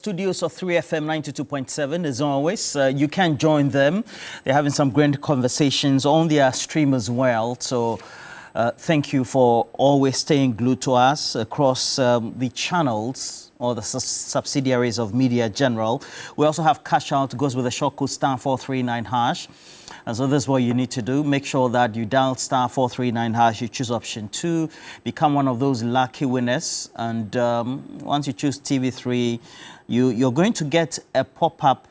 Studios of 3FM 92.7 as always. You can join them. They're having some great conversations on their stream as well. So thank you for always staying glued to us across the channels or the subsidiaries of Media General. We also have cash out, goes with the short code *439#. And so this is what you need to do. Make sure that you dial *439#. You choose option 2, become one of those lucky winners. And once you choose TV3, you're going to get a pop-up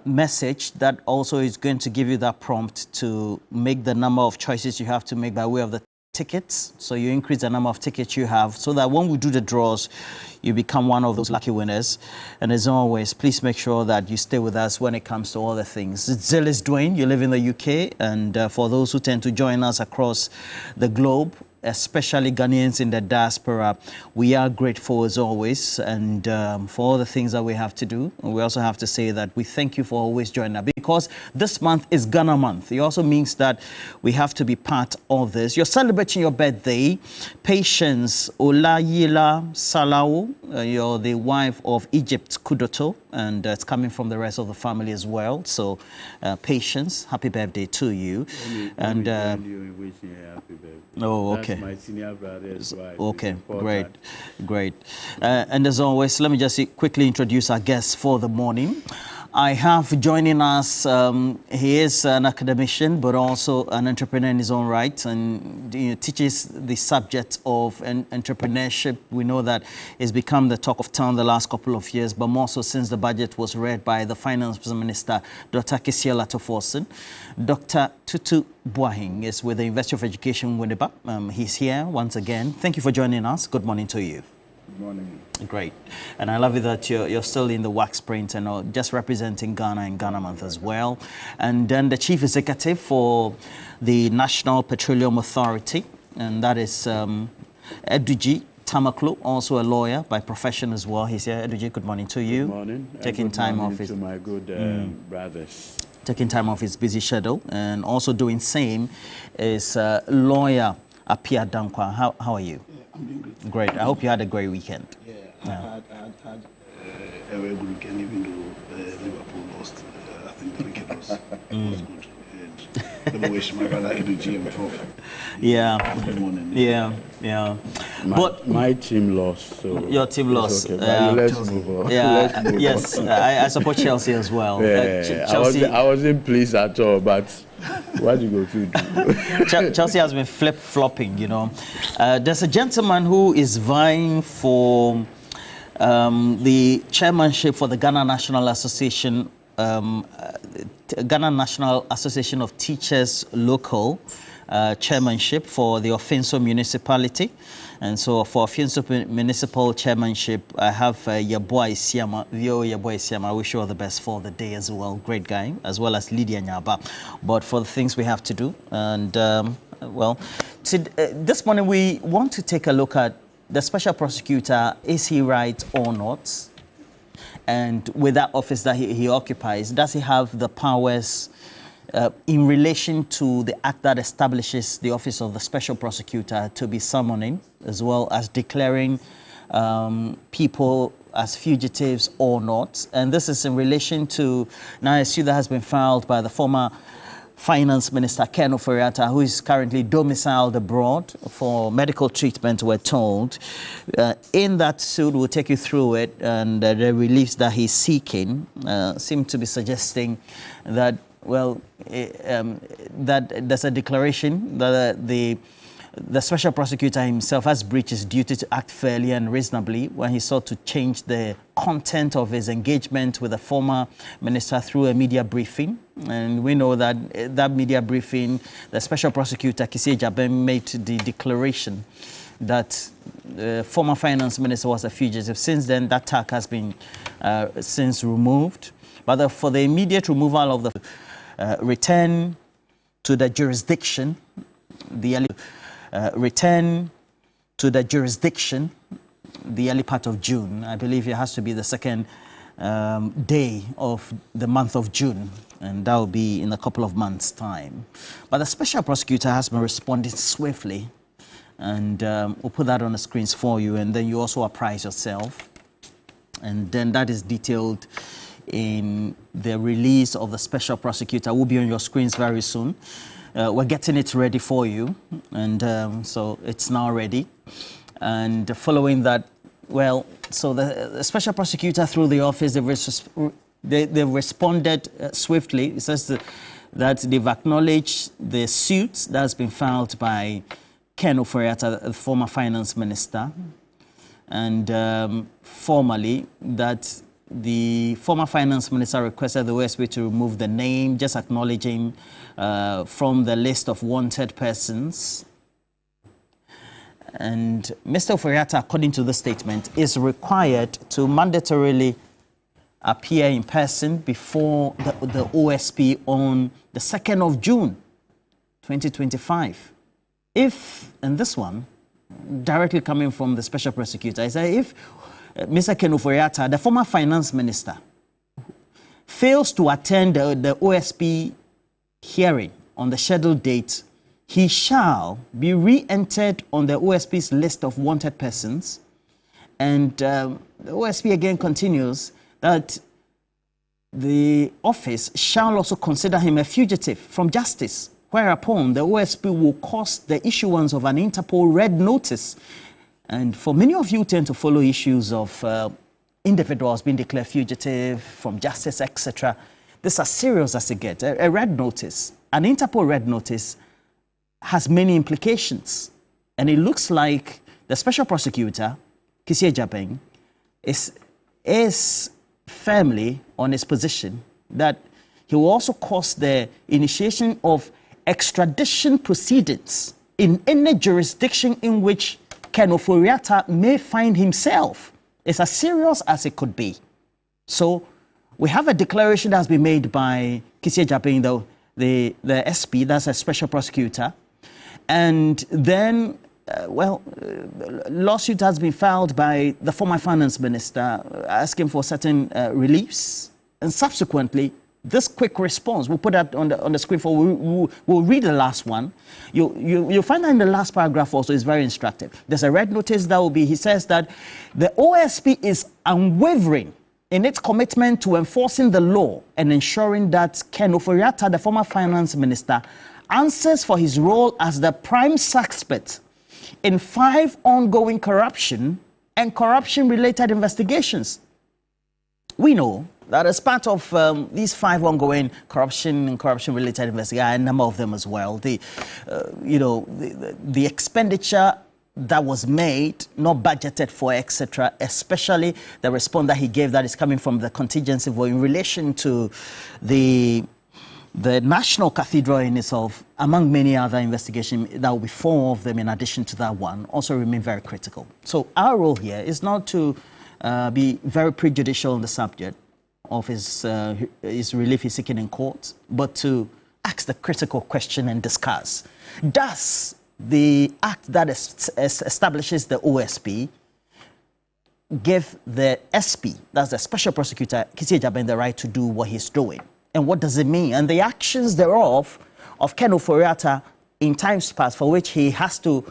message that also is going to give you that prompt to make the number of choices you have to make by way of the tickets. So you increase the number of tickets you have so that when we do the draws, you become one of those lucky winners. And as always, please make sure that you stay with us when it comes to all the things. Zill is Dwayne, you live in the UK, and for those who tend to join us across the globe, especially Ghanaians in the diaspora, we are grateful as always, and for all the things that we have to do. And we also have to say that we thank you for always joining us, because this month is Ghana month. It also means that we have to be part of this. You're celebrating your birthday. Patience Olayila Salau, you're the wife of Egypt Kudoto, and it's coming from the rest of the family as well. So Patience, happy birthday to you. Oh, okay. That's my senior brother's wife. Okay, great. And as always, let me just quickly introduce our guest for the morning. I have joining us, he is an academician, but also an entrepreneur in his own right, and teaches the subject of entrepreneurship. We know that it's become the talk of town the last couple of years, but more so since the budget was read by the Finance Minister, Dr. Kisiel Atoforsen. Dr. Tutu Boahing is with the University of Education, Winneba. He's here once again. Thank you for joining us. Good morning to you. Good morning. Great. And I love it that you're still in the wax print and just representing Ghana and Ghana Month as well. And then the Chief Executive for the National Petroleum Authority, and that is Eduji Tamaklo, also a lawyer by profession as well. He's here. Eduji, good morning to you. Good morning. Taking time off to my good brothers. Taking time off his busy schedule, and also doing same is lawyer Apia Dankwa. How are you? Yeah, I'm doing great. Great. I hope you had a great weekend. Yeah, I had a very good weekend, even though Liverpool lost. I think the weekend was good. And let me wish my brother Edu GM12. Yeah. Good morning. Yeah. But my team lost. So your team lost. Okay. Let's move on. Yeah. Yes. I support Chelsea as well. Yeah. Chelsea. I wasn't pleased at all, but what you go to do? Chelsea has been flip-flopping, you know. There's a gentleman who is vying for the chairmanship for the Ghana National Association, Ghana National Association of Teachers Local chairmanship for the Ofinso municipality. And so for Ofinso municipal chairmanship, I have Yaboy Siama, Vio Yaboy Siama. I wish you all the best for the day as well. Great guy, as well as Lydia Nyaba. But for the things we have to do, and this morning we want to take a look at the special prosecutor. Is he right or not? And with that office that he occupies, does he have the powers in relation to the act that establishes the office of the special prosecutor to be summoning, as well as declaring people as fugitives or not? And this is in relation to now a suit that has been filed by the former Finance Minister Ken Ofori-Atta, who is currently domiciled abroad for medical treatment, we're told. In that suit, we'll take you through it, and the reliefs that he's seeking seem to be suggesting that, well, that there's a declaration that the special prosecutor himself has breached his duty to act fairly and reasonably when he sought to change the content of his engagement with the former minister through a media briefing. And we know that that media briefing, the special prosecutor, Kisiel Jabem, made the declaration that the former finance minister was a fugitive. Since then, that tag has been since removed. But for the immediate removal of the return to the jurisdiction, return to the jurisdiction the early part of June. I believe it has to be the second day of the month of June, and that will be in a couple of months' time. But the special prosecutor has been responding swiftly, and we'll put that on the screens for you, and then you also apprise yourself And then that is detailed in the release of the special prosecutor. Will be on your screens very soon. We're getting it ready for you, and so it's now ready. And following that, well, so the special prosecutor through the office, they've responded swiftly. It says that they've acknowledged the suit that's been filed by Ken Ofori-Atta, the former finance minister, and formally that the former finance minister requested the OSP to remove the name, just acknowledging from the list of wanted persons. And Mr. Ofori-Atta, according to the statement, is required to mandatorily appear in person before the OSP on the 2nd of June, 2025. If, and this one, directly coming from the special prosecutor, I say if Mr. Ken Ofori-Atta, the former finance minister, fails to attend the OSP hearing on the scheduled date, he shall be re-entered on the OSP's list of wanted persons. And the OSP again continues that the office shall also consider him a fugitive from justice, whereupon the OSP will cause the issuance of an Interpol red notice. And for many of you tend to follow issues of individuals being declared fugitive from justice, etc. This is as serious as it gets. A red notice, an Interpol red notice, has many implications. And it looks like the special prosecutor, Kisia Jabeng, is firmly on his position that he will also cause the initiation of extradition proceedings in any jurisdiction in which Ken Ofori-Atta may find himself. It's as serious as it could be. So we have a declaration that's been made by Kisia Jabeng, the SP, that's a special prosecutor. And then, lawsuit has been filed by the former finance minister asking for certain reliefs. And subsequently, this quick response, we'll put that on the screen for, we'll read the last one. You'll find that in the last paragraph also is very instructive. There's a red notice that will be, he says that the OSP is unwavering in its commitment to enforcing the law and ensuring that Ken Ofori-Atta, the former finance minister, answers for his role as the prime suspect in 5 ongoing corruption and corruption-related investigations. We know that as part of these 5 ongoing corruption and corruption-related investigations, a number of them as well, the expenditure that was made, not budgeted for, etc., especially the response that he gave that is coming from the contingency vote in relation to the National Cathedral in itself, among many other investigations, there will be 4 of them in addition to that one, also remain very critical. So our role here is not to be very prejudicial on the subject of his relief he's seeking in court, but to ask the critical question and discuss. Does the act that establishes the OSP give the SP, that's the special prosecutor, Kisia Jabeng, the right to do what he's doing? And what does it mean? And the actions thereof of Ken Ofori-Atta in times past, for which he has to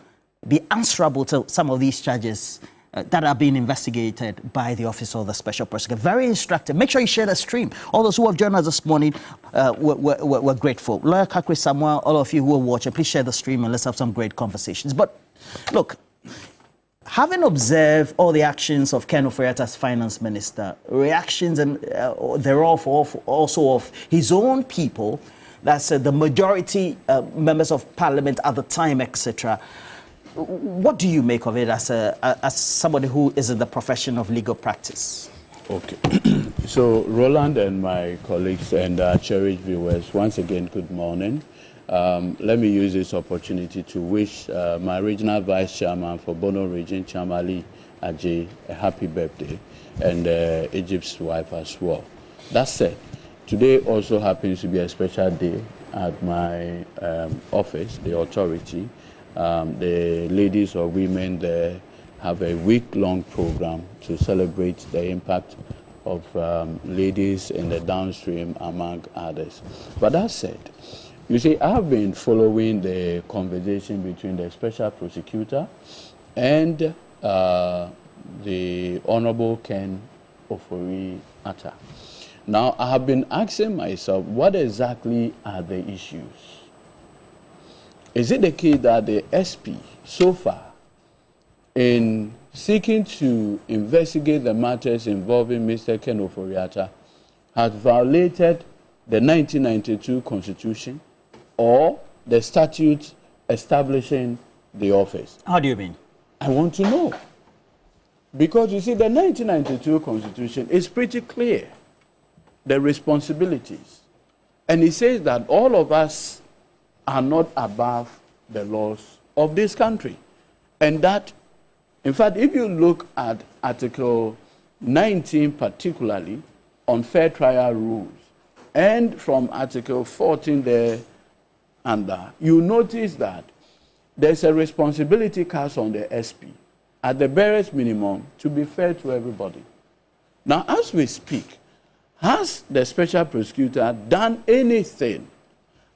be answerable to some of these charges that are being investigated by the Office of the Special Prosecutor. Very instructive. Make sure you share the stream. All those who have joined us this morning, we're grateful. Lawyer Kakri Samuel, all of you who are watching, please share the stream and let's have some great conversations. But look, having observed all the actions of Ken Ofori-Atta's finance minister, reactions and thereof also of his own people, that's the majority members of parliament at the time, etc., what do you make of it as somebody who is in the profession of legal practice? Okay. So, Roland and my colleagues and cherished viewers, once again, good morning. Let me use this opportunity to wish my regional vice chairman for Bono region, Chamali Ajay, a happy birthday, and Egypt's wife as well. That said, today also happens to be a special day at my office, the authority. The ladies or women there have a week-long program to celebrate the impact of ladies in the downstream, among others. But that said, you see, I have been following the conversation between the special prosecutor and the Honorable Ken Ofori-Atta. Now, I have been asking myself, what exactly are the issues? Is it the case that the SP, so far, in seeking to investigate the matters involving Mr. Ken Ofori-Atta, has violated the 1992 Constitution or the statute establishing the office? How do you mean? I want to know. Because you see, the 1992 Constitution is pretty clear, the responsibilities. And it says that all of us are not above the laws of this country. And that, in fact, if you look at Article 19 particularly, on fair trial rules, and from Article 14 there under, you notice that there's a responsibility cast on the SP at the barest minimum to be fair to everybody. Now, as we speak, has the special prosecutor done anything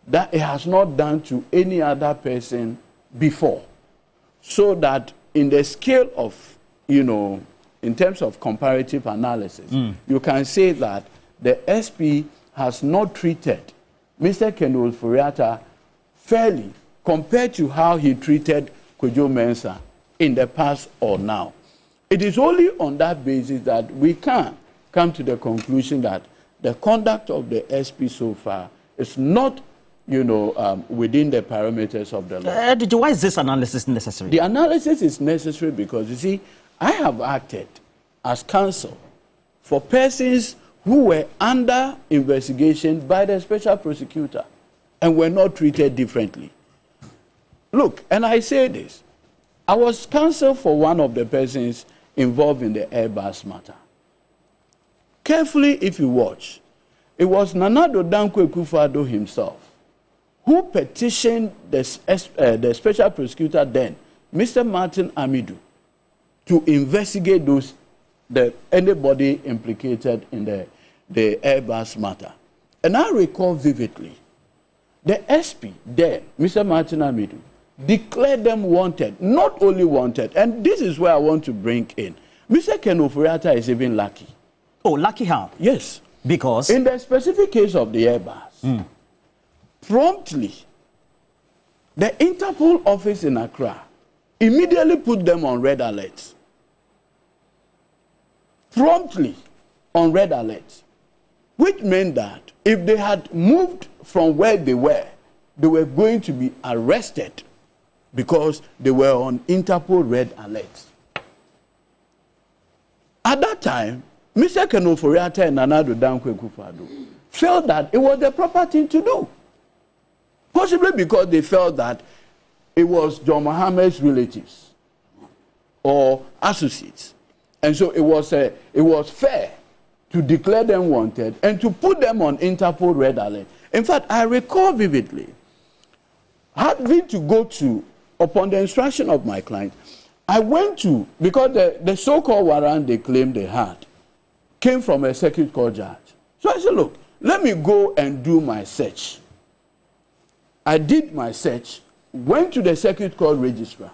that it has not done to any other person before? So that in the scale of, in terms of comparative analysis, you can say that the SP has not treated Mr. Ken Ofori-Atta fairly compared to how he treated Kwadwo Mensah in the past or now. It is only on that basis that we can come to the conclusion that the conduct of the SP so far is not, within the parameters of the law. Why is this analysis necessary? The analysis is necessary because, you see, I have acted as counsel for persons who were under investigation by the special prosecutor and were not treated differently. Look, and I say this, I was counsel for one of the persons involved in the Airbus matter. Carefully, if you watch, it was Nana Addo Dankwa Akufo-Addo himself who petitioned the special prosecutor then, Mr. Martin Amidu, to investigate anybody implicated in the Airbus matter. And I recall vividly, the SP there, Mr. Martin Amidu, declared them wanted, not only wanted, and this is where I want to bring in. Mr. Ken Ofori-Atta is even lucky. Oh, lucky how? Yes. Because? In the specific case of the Airbus, promptly, the Interpol office in Accra immediately put them on red alert. Promptly on red alert. Which meant that if they had moved from where they were going to be arrested because they were on Interpol red alert. At that time, Mr. Ken Ofori-Atta and Nana Addo Dankwa Akufo-Addo felt that it was the proper thing to do. Possibly because they felt that it was John Mohammed's relatives or associates. And so it was fair to declare them wanted and to put them on Interpol red alert. In fact, I recall vividly having to go to, upon the instruction of my client, I went to, because the so-called warrant they claimed they had came from a circuit court judge. So I said, look, let me go and do my search. I did my search, went to the circuit court registrar.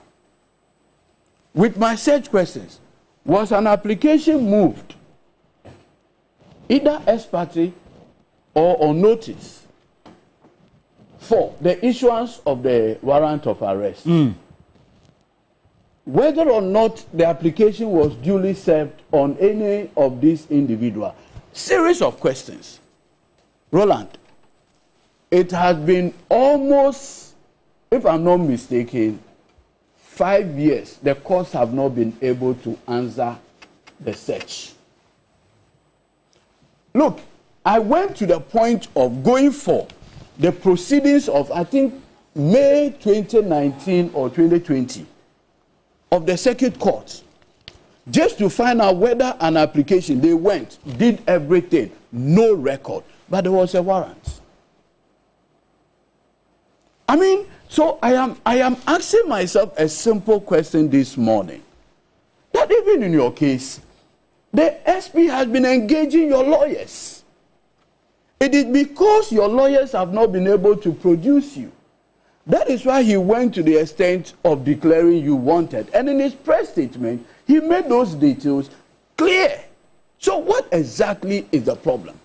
With my search questions, was an application moved, either ex parte or on notice, for the issuance of the warrant of arrest? Whether or not the application was duly served on any of these individuals. Series of questions. Roland, it has been almost, if I'm not mistaken, 5 years, the courts have not been able to answer the search. Look, I went to the point of going for the proceedings of, I think, May 2019 or 2020 of the circuit court, just to find out whether an application, they went, did everything, no record, but there was a warrant. I mean, so I am asking myself a simple question this morning, that even in your case, the SP has been engaging your lawyers. It is because your lawyers have not been able to produce you. That is why he went to the extent of declaring you wanted. And in his press statement, he made those details clear So what exactly is the problem?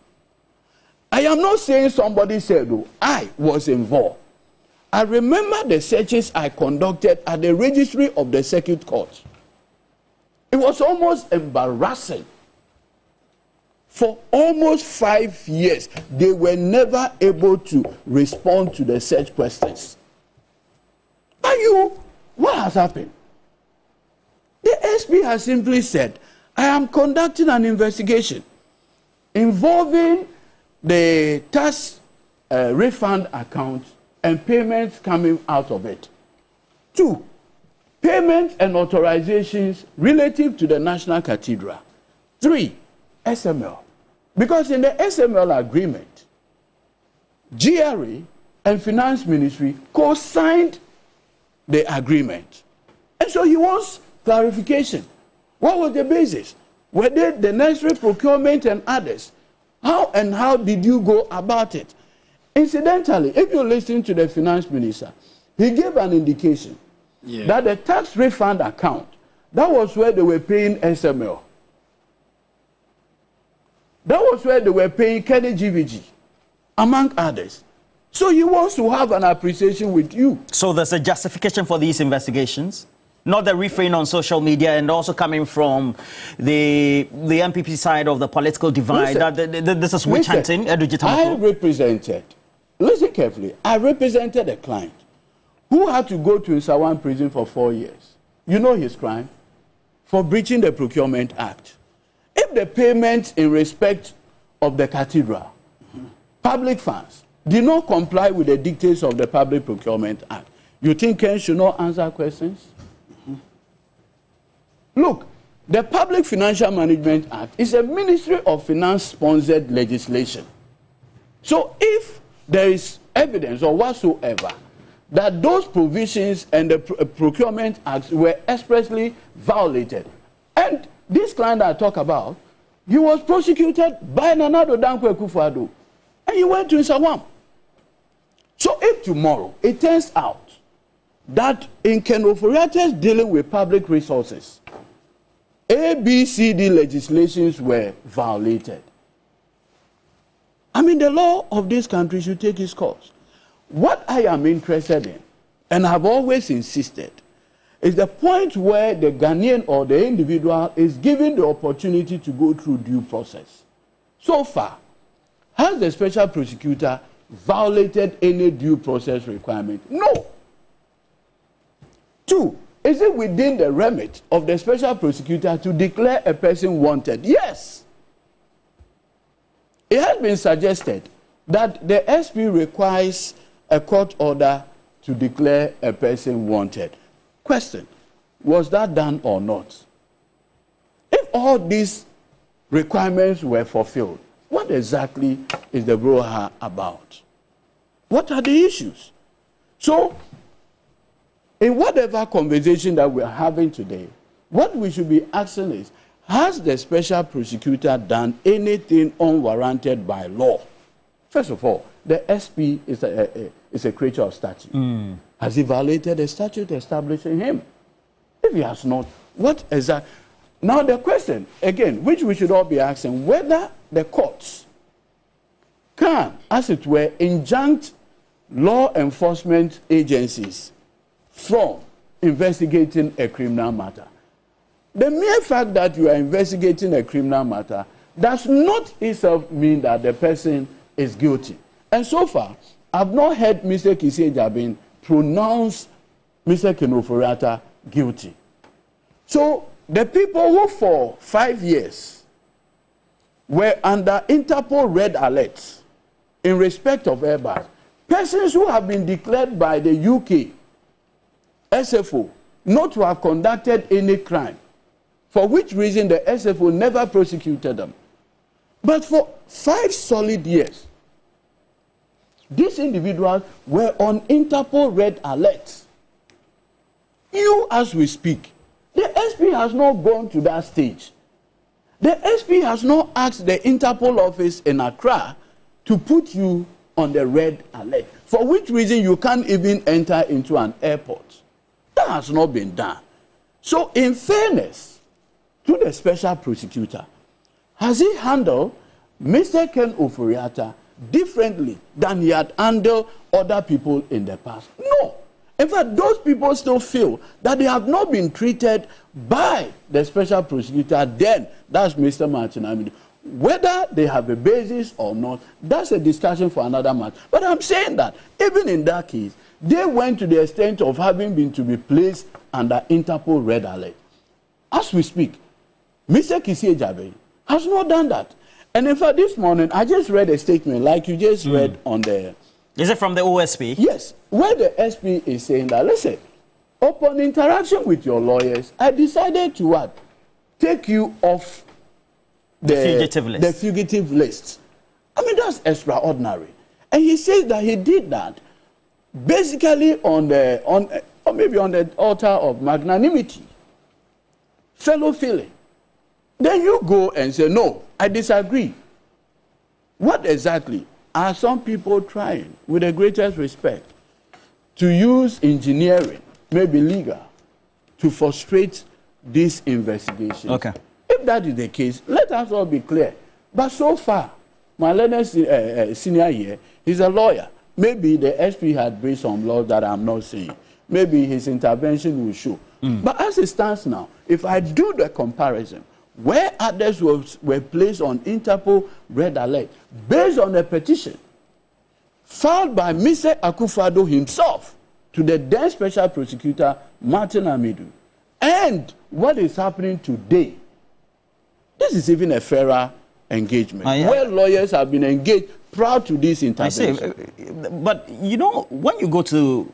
I am not saying somebody said, oh, I was involved. I remember the searches I conducted at the registry of the circuit court. It was almost embarrassing. For almost 5 years, they were never able to respond to the search questions. What has happened? The SP has simply said, I am conducting an investigation involving the tax refund account and payments coming out of it. 2, payments and authorizations relative to the National Cathedral. 3, SML. Because in the SML agreement, GRA and Finance Ministry co-signed the agreement. And so he wants clarification. What was the basis? Were they the necessary procurement and others? How did you go about it? Incidentally, if you listen to the Finance Minister, he gave an indication that the tax refund account, that was where they were paying SML. That was where they were paying KDGVG, among others. So he wants to have an appreciation with you. So there's a justification for these investigations? Not the refrain on social media and also coming from the MPP side of the political divide. This is witch hunting. I represented, listen carefully, I represented a client who had to go to Nsawan prison for 4 years. You know his crime? For breaching the Procurement Act. If the payment in respect of the cathedral, public funds, did not comply with the dictates of the Public Procurement Act, you think Ken should not answer questions? Look, the Public Financial Management Act is a Ministry of Finance-sponsored legislation. So if there is evidence or whatsoever that those provisions and the Procurement Acts were expressly violated, and this client I talk about, he was prosecuted by Nanado Dankwe Kufuado, and he went to Nsawam. So if tomorrow it turns out that in Kenoforiates dealing with public resources, ABCD legislations were violated, I mean, the law of this country should take its course. What I am interested in, and have always insisted, is the point where the Ghanaian or the individual is given the opportunity to go through due process. So far, has the special prosecutor violated any due process requirement? No. 2, is it within the remit of the special prosecutor to declare a person wanted? Yes. It has been suggested that the SP requires a court order to declare a person wanted. Question, was that done or not? If all these requirements were fulfilled, what exactly is the brouhaha about? What are the issues? So, in whatever conversation that we are having today, what we should be asking is, has the special prosecutor done anything unwarranted by law? First of all, the SP is a creature of statute. Has he violated the statute establishing him? If he has not, what is that? Now the question, again, which we should all be asking, whether the courts can, as it were, injunct law enforcement agencies from investigating a criminal matter. The mere fact that you are investigating a criminal matter does not itself mean that the person is guilty. And so far, I've not heard Mr. Kisei Jabin pronounce Mr. Kenoforiata guilty. So the people who for 5 years were under Interpol red alerts in respect of Airbus, persons who have been declared by the UK SFO not to have conducted any crime, for which reason the SFO never prosecuted them. But for 5 solid years, these individuals were on Interpol red alert. You, as we speak, the SP has not gone to that stage. The SP has not asked the Interpol office in Accra to put you on the red alert, for which reason you can't even enter into an airport. That has not been done. So in fairness to the special prosecutor, Has he handled Mr. Ken Ofori-Atta differently than he had handled other people in the past? No. In fact, those people still feel that they have not been treated by the special prosecutor then. That's Mr. Martin Amidu. Whether they have a basis or not, that's a discussion for another month. But I'm saying that even in that case, they went to the extent of having been to be placed under Interpol red alert. As we speak, Mr. Kisi Ejabe has not done that. And in fact, this morning, I just read a statement like you just read on the... Is it from the OSP? Yes, where the SP is saying that, listen, upon interaction with your lawyers, I decided to what? Take you off the fugitive list. The fugitive list. I mean, that's extraordinary. And he says that he did that basically or maybe on the altar of magnanimity, fellow feeling. Then you go and say, no, I disagree. What exactly are some people trying, with the greatest respect, to use engineering, maybe legal, to frustrate this investigation? Okay. If that is the case, let us all be clear. But so far, my learned senior here, he's a lawyer. Maybe the SP had based on laws that I'm not saying. Maybe his intervention will show. But as it stands now, if I do the comparison, where others were placed on Interpol red alert, based on a petition filed by Mr. Akufo-Addo himself to the then special prosecutor, Martin Amidu, and what is happening today, this is even a fairer engagement, where lawyers have been engaged prior to this intervention. I see. But, you know, when you go to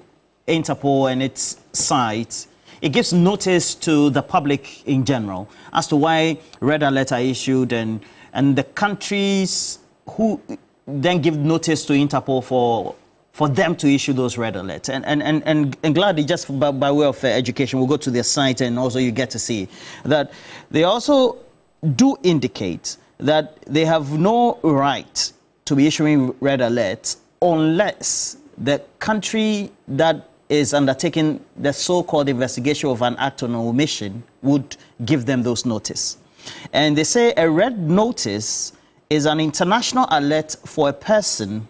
Interpol and its site, it gives notice to the public in general as to why red alert are issued, and the countries who then give notice to Interpol for them to issue those red alerts. And gladly, just by way of education, we'll go to their site and also you get to see that they also do indicate that they have no right to be issuing red alerts unless the country that is undertaking the so-called investigation of an act on omission would give them those notice. And they say a red notice is an international alert for a person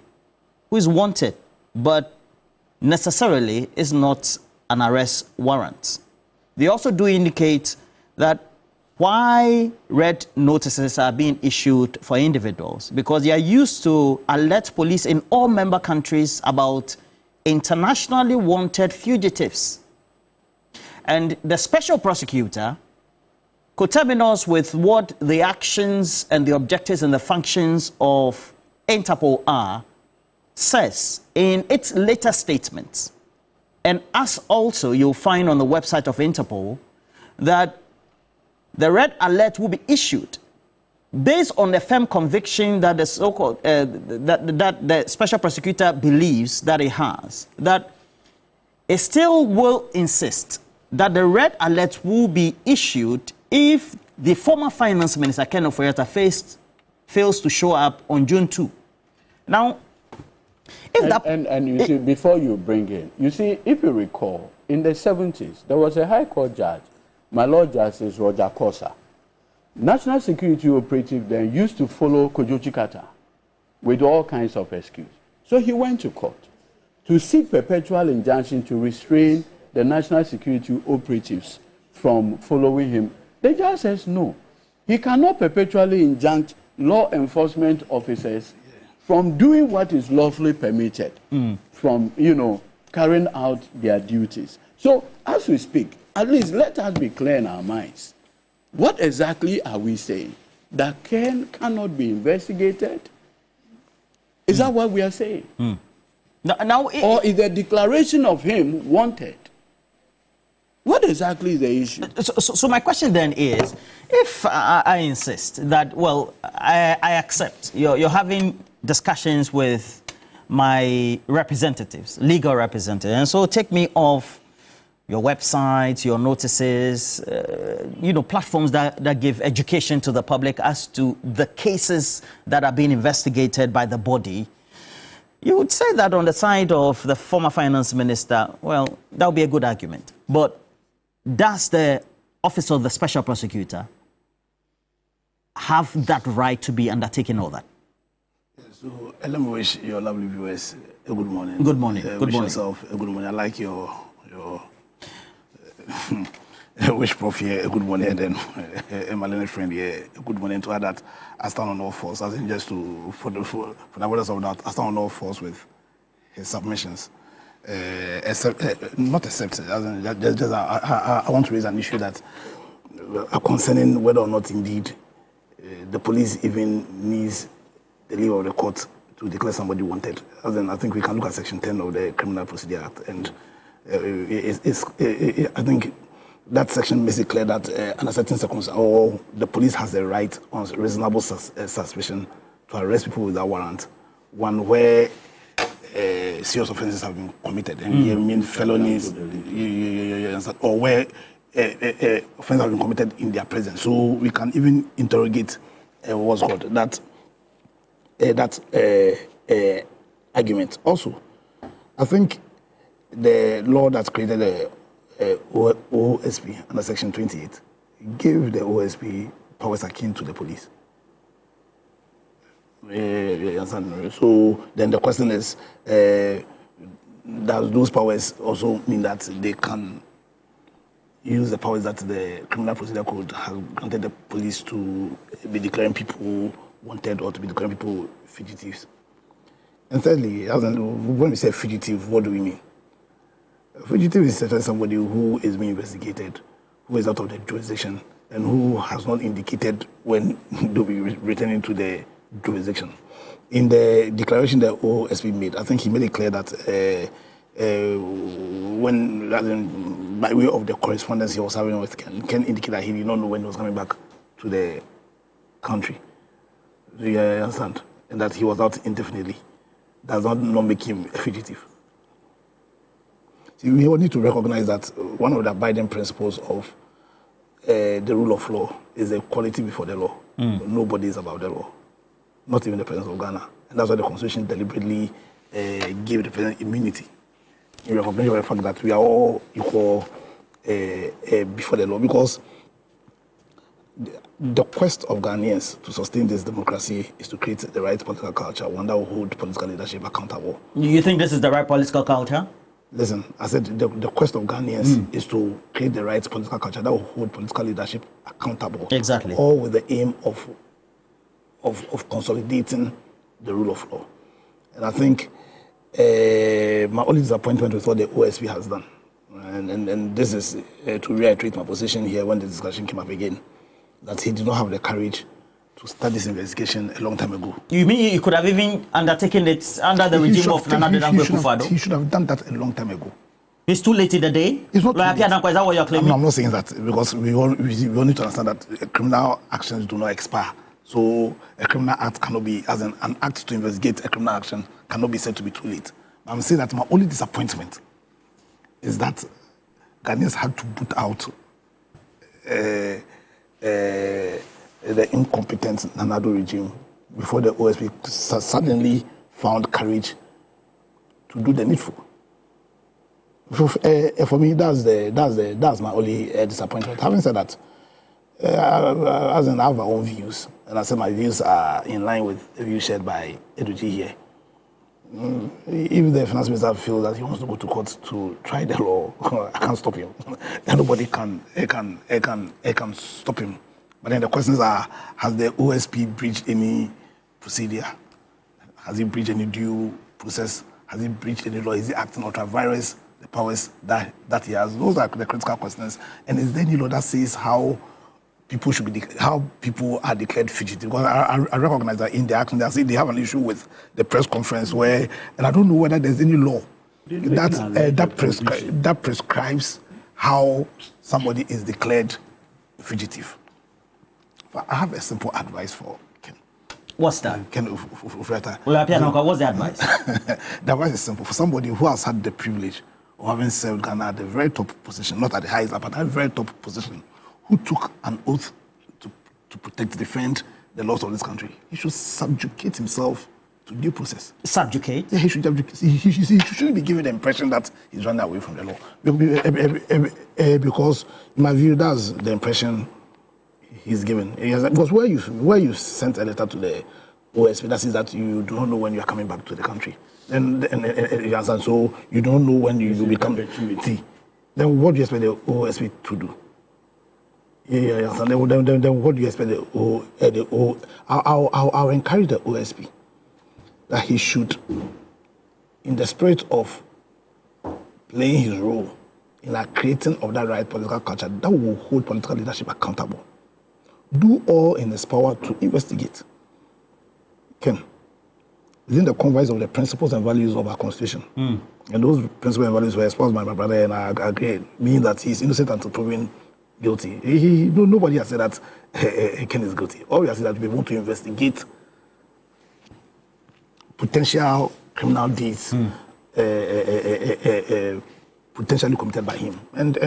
who is wanted, but necessarily is not an arrest warrant. They also do indicate that why red notices are being issued for individuals, because they are used to alert police in all member countries about internationally wanted fugitives. And the special prosecutor, coterminous with what the actions and the objectives and the functions of Interpol are, says in its latest statements, and as also you'll find on the website of Interpol, that the red alert will be issued based on the firm conviction that the so-called that the special prosecutor believes that it has, that it still will insist that the red alert will be issued if the former finance minister Ken Ofori-Atta fails to show up on June 2. Now, if you see, before you bring in, you see, if you recall, in the 70s, there was a High Court judge, my Lord Justice Roger Kosa. National security operative then used to follow Kojo Chikata with all kinds of excuses. So he went to court to seek perpetual injunction to restrain the national security operatives from following him. The judge says no. He cannot perpetually injunct law enforcement officers from doing what is lawfully permitted, from, carrying out their duties. So as we speak, at least let us be clear in our minds. What exactly are we saying? That Ken cannot be investigated? Is that what we are saying? Or is the declaration of him wanted? What exactly is the issue? So my question then is, if I insist that, well, I accept you're having discussions with my representatives, legal representatives, and so take me off your websites, your notices, platforms that give education to the public as to the cases that are being investigated by the body. You would say that on the side of the former finance minister, well, that would be a good argument. But does the office of the special prosecutor have that right to be undertaking all that? So let me wish your lovely viewers a good morning. Good morning. Good wish morning. Yourself a good morning. I like your wish Prof here a good morning, and then my little friend here a good morning to her that I stand on all fours. I think just to for the avoidance of that, I stand on all fours with his submissions. Not accepted. I want to raise an issue that concerning whether or not indeed the police even needs the leave of the court to declare somebody wanted. I think we can look at Section 10 of the Criminal Procedure Act, and I think that section makes it clear that under certain circumstances, or the police has the right on reasonable suspicion to arrest people without warrant. One where serious offences have been committed, and you mean felonies, or where offences have been committed in their presence. So we can even interrogate what's called that argument. Also, I think the law that created the OSP under Section 28 gave the OSP powers akin to the police. So then the question is, does those powers also mean that they can use the powers that the Criminal Procedure Code has granted the police to be declaring people wanted or to be declaring people fugitives? And thirdly, when we say fugitive, what do we mean? A fugitive is certainly somebody who is being investigated, who is out of the jurisdiction, and who has not indicated when they'll be returning to the jurisdiction. In the declaration that OSP made, I think he made it clear that by way of the correspondence he was having with Ken indicated that he did not know when he was coming back to the country. Do you understand? And that he was out indefinitely. Does not make him a fugitive. See, we all need to recognize that one of the abiding principles of the rule of law is the equality before the law. Nobody is above the law, not even the President of Ghana. And that's why the Constitution deliberately gave the President immunity in recognition of the fact that we are all equal before the law. Because the quest of Ghanaians to sustain this democracy is to create the right political culture, one that will hold political leadership accountable. You think this is the right political culture? Listen, I said the quest of Ghanaians is to create the right political culture that will hold political leadership accountable. Exactly. All with the aim of consolidating the rule of law. And I think my only disappointment with what the OSP has done, and this is to reiterate my position here when the discussion came up again, that he did not have the courage to start this investigation a long time ago. You mean he could have even undertaken it under the regime of Nana Addo Dankwa? He should have done that a long time ago. It's too late in the day? It's not too late. Is that what you're claiming? I'm not saying that, because we all need to understand that criminal actions do not expire. So a criminal act cannot be, as an act to investigate a criminal action, cannot be said to be too late. I'm saying that my only disappointment is that Ghanaians had to put out the incompetent Nana Addo regime before the OSP suddenly found courage to do the needful. For me, that's my only disappointment. Having said that, as in I have my own views, and I said my views are in line with the views shared by Eduji here. If the finance minister feels that he wants to go to court to try the law, I can't stop him. Nobody can stop him. But then the questions are, has the OSP breached any procedure? Has he breached any due process? Has he breached any law? Is he acting ultra-virus, the powers that he has? Those are the critical questions. And is there any law that says how people should be how people are declared fugitive? Because I recognize that in the action they have an issue with the press conference where, and I don't know whether there's any law that prescribes how somebody is declared fugitive. But I have a simple advice for Ken. What's that? Ken Ufreta. What's the advice? The advice is simple. For somebody who has had the privilege of having served Ghana at the very top position, not at the highest, but at the very top position, who took an oath to protect, defend the laws of this country, he should subjugate himself to due process. Subjugate? Yeah, he shouldn't be given the impression that he's running away from the law. Because, in my view, that's the impression he's given. Because where you sent a letter to the OSP, that is that you do not know when you are coming back to the country. And so you don't know when you will become T. Then what do you expect the OSP to do? Yeah. Then what do you expect I'll encourage the OSP that he should, in the spirit of playing his role in the creating of that right political culture that will hold political leadership accountable, do all in his power to investigate. Ken, within the confines of the principles and values of our constitution, and those principles and values were espoused by my brother, and I agree, meaning that he's innocent until proven guilty. Nobody has said that Ken is guilty. All we have said that we want to investigate potential criminal deeds potentially committed by him, and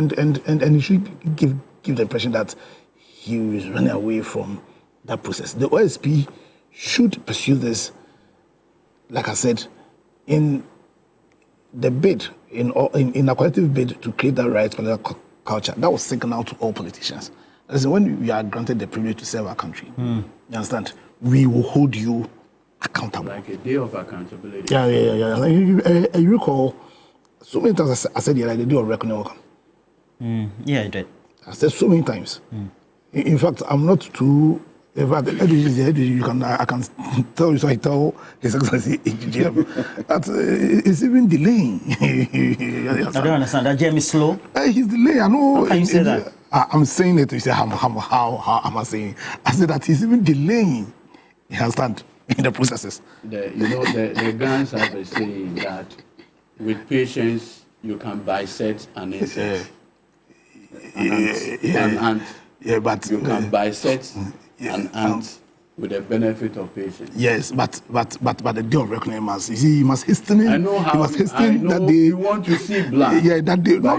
he should give the impression that he is running away from that process. The OSP should pursue this, like I said, in the bid, in a collective bid to create that right political culture that was signal to all politicians. Listen, when we are granted the privilege to serve our country, you understand, we will hold you accountable. Like a day of accountability. Yeah. You recall, so many times I said, like the day of reckoning will come. Yeah, I did. I said so many times. In fact, I'm not too. In fact, I can tell you, so I tell His Excellency that it's even delaying. I don't understand. That Jeremy is slow? He's delaying. I know. How can you say that? I'm saying it. You say, how am I saying? I said that he's even delaying. You understand? In the processes. The Ghanaians have a saying that with patience you can bisect an insect. An ant. Yeah, but you can bisect an ant with the benefit of patience. Yes, but the day of reckoning he must hasten. I know how. He must hasten that day. You want to see blood. Yeah, that day. No.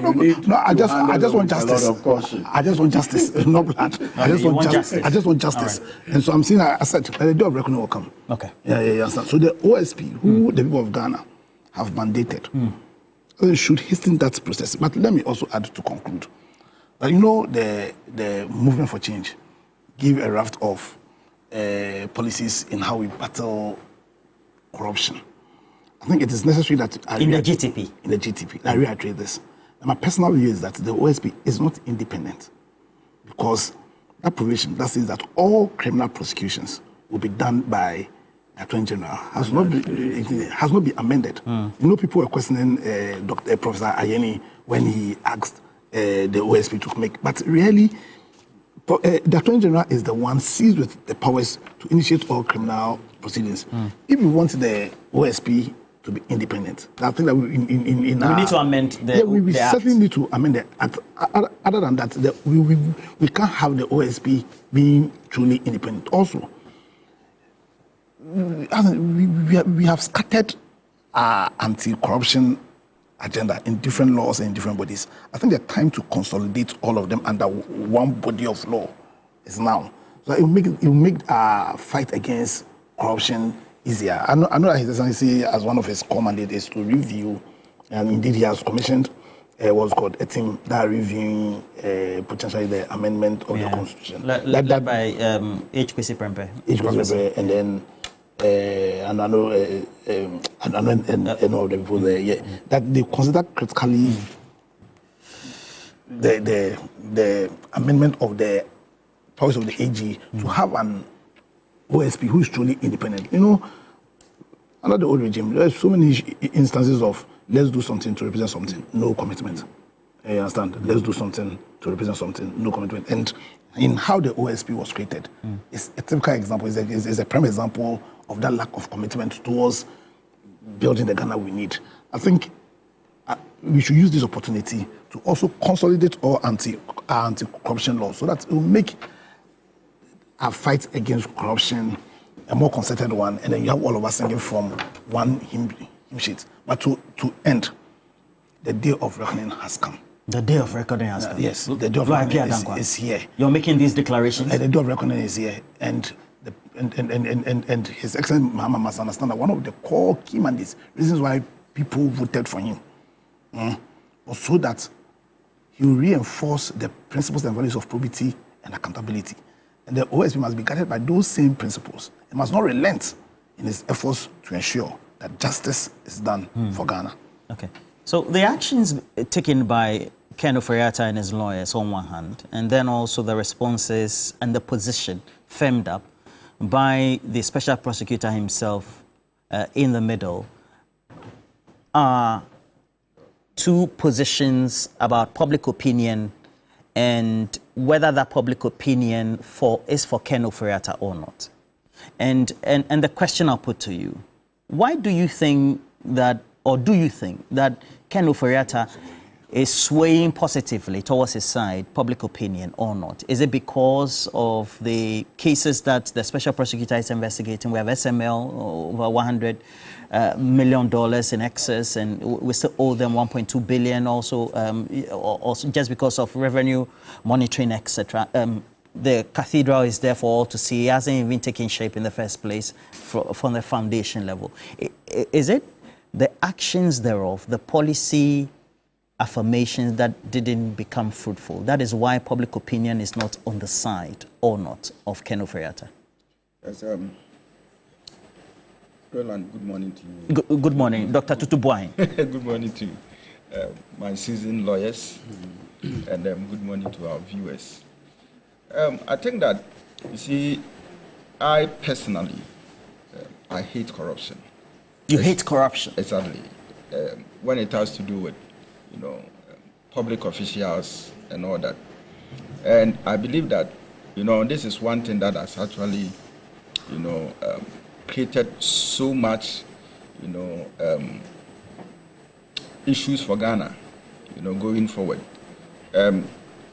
I just want justice. A lot of caution. I just want justice, not blood. I just want justice. Right. And so I'm saying, I said, the day of reckoning will come. Okay. Yeah. So the OSP, who the people of Ghana have mandated, should hasten that process. But let me also add to conclude that the movement for change give a raft of policies in how we battle corruption. I think it is necessary that in the GTP, I reiterate this. And my personal view is that the OSP is not independent, because that provision that says that all criminal prosecutions will be done by the Attorney General has not been amended. People were questioning Professor Ayeni when he asked the OSP to make, but really, the Attorney General is the one seized with the powers to initiate all criminal proceedings. If we want the OSP to be independent, I think that we need to amend the we certainly need to amend the act. Other than that, we can't have the OSP being truly independent. Also, we have scattered our anti-corruption agenda in different laws and in different bodies. I think the time to consolidate all of them under one body of law is now. So it will make our fight against corruption easier. I know that His Excellency, as one of his core mandates, is to review, and indeed he has commissioned what's called a team that reviewing potentially the amendment of the Constitution. Led by HPC Prempe. And then and I know all the people there, that they consider critically the amendment of the powers of the AG to have an OSP who is truly independent. Under the old regime, there are so many instances of let's do something to represent something, no commitment. You understand? Let's do something to represent something, no commitment. And in how the OSP was created, it's a typical example, is a prime example of that lack of commitment towards building the Ghana we need. I think we should use this opportunity to also consolidate our anti-corruption laws so that it will make our fight against corruption a more concerted one, and then you have all of us singing from one hymn sheet. But to end, the day of reckoning has come. The day of reckoning has come. Yes, the day of reckoning is here. You're making these declarations? The day of reckoning is here, and His Excellency Muhammad must understand that one of the core key mandates, reasons why people voted for him, was so that he will reinforce the principles and values of probity and accountability. And the OSP must be guided by those same principles. It must not relent in its efforts to ensure that justice is done for Ghana. Okay. So the actions taken by Ken Ofori-Atta and his lawyers on one hand, and then also the responses and the position firmed up by the special prosecutor himself in the middle, are two positions about public opinion and whether that public opinion is for Ken Ofori-Atta or not. And the question I'll put to you, why do you think that, or do you think that Ken Ofori-Atta is swaying positively towards his side, public opinion or not? Is it because of the cases that the special prosecutor is investigating? We have SML, over $100 million in excess, and we still owe them 1.2 billion also just because of revenue monitoring, etc. The cathedral is there for all to see. It hasn't even taken shape in the first place from the foundation level. Is it the actions thereof, the policy affirmations that didn't become fruitful? That is why public opinion is not on the side or not of Ken Ofori-Atta. Yes, Roland, good morning to you. Good morning, Dr. Tutubuai. Good morning to my seasoned lawyers, and good morning to our viewers. I think that, you see, I personally, I hate corruption. You hate corruption? Exactly. When it has to do with, public officials and all that. And I believe that, this is one thing that has actually, created so much, issues for Ghana, going forward.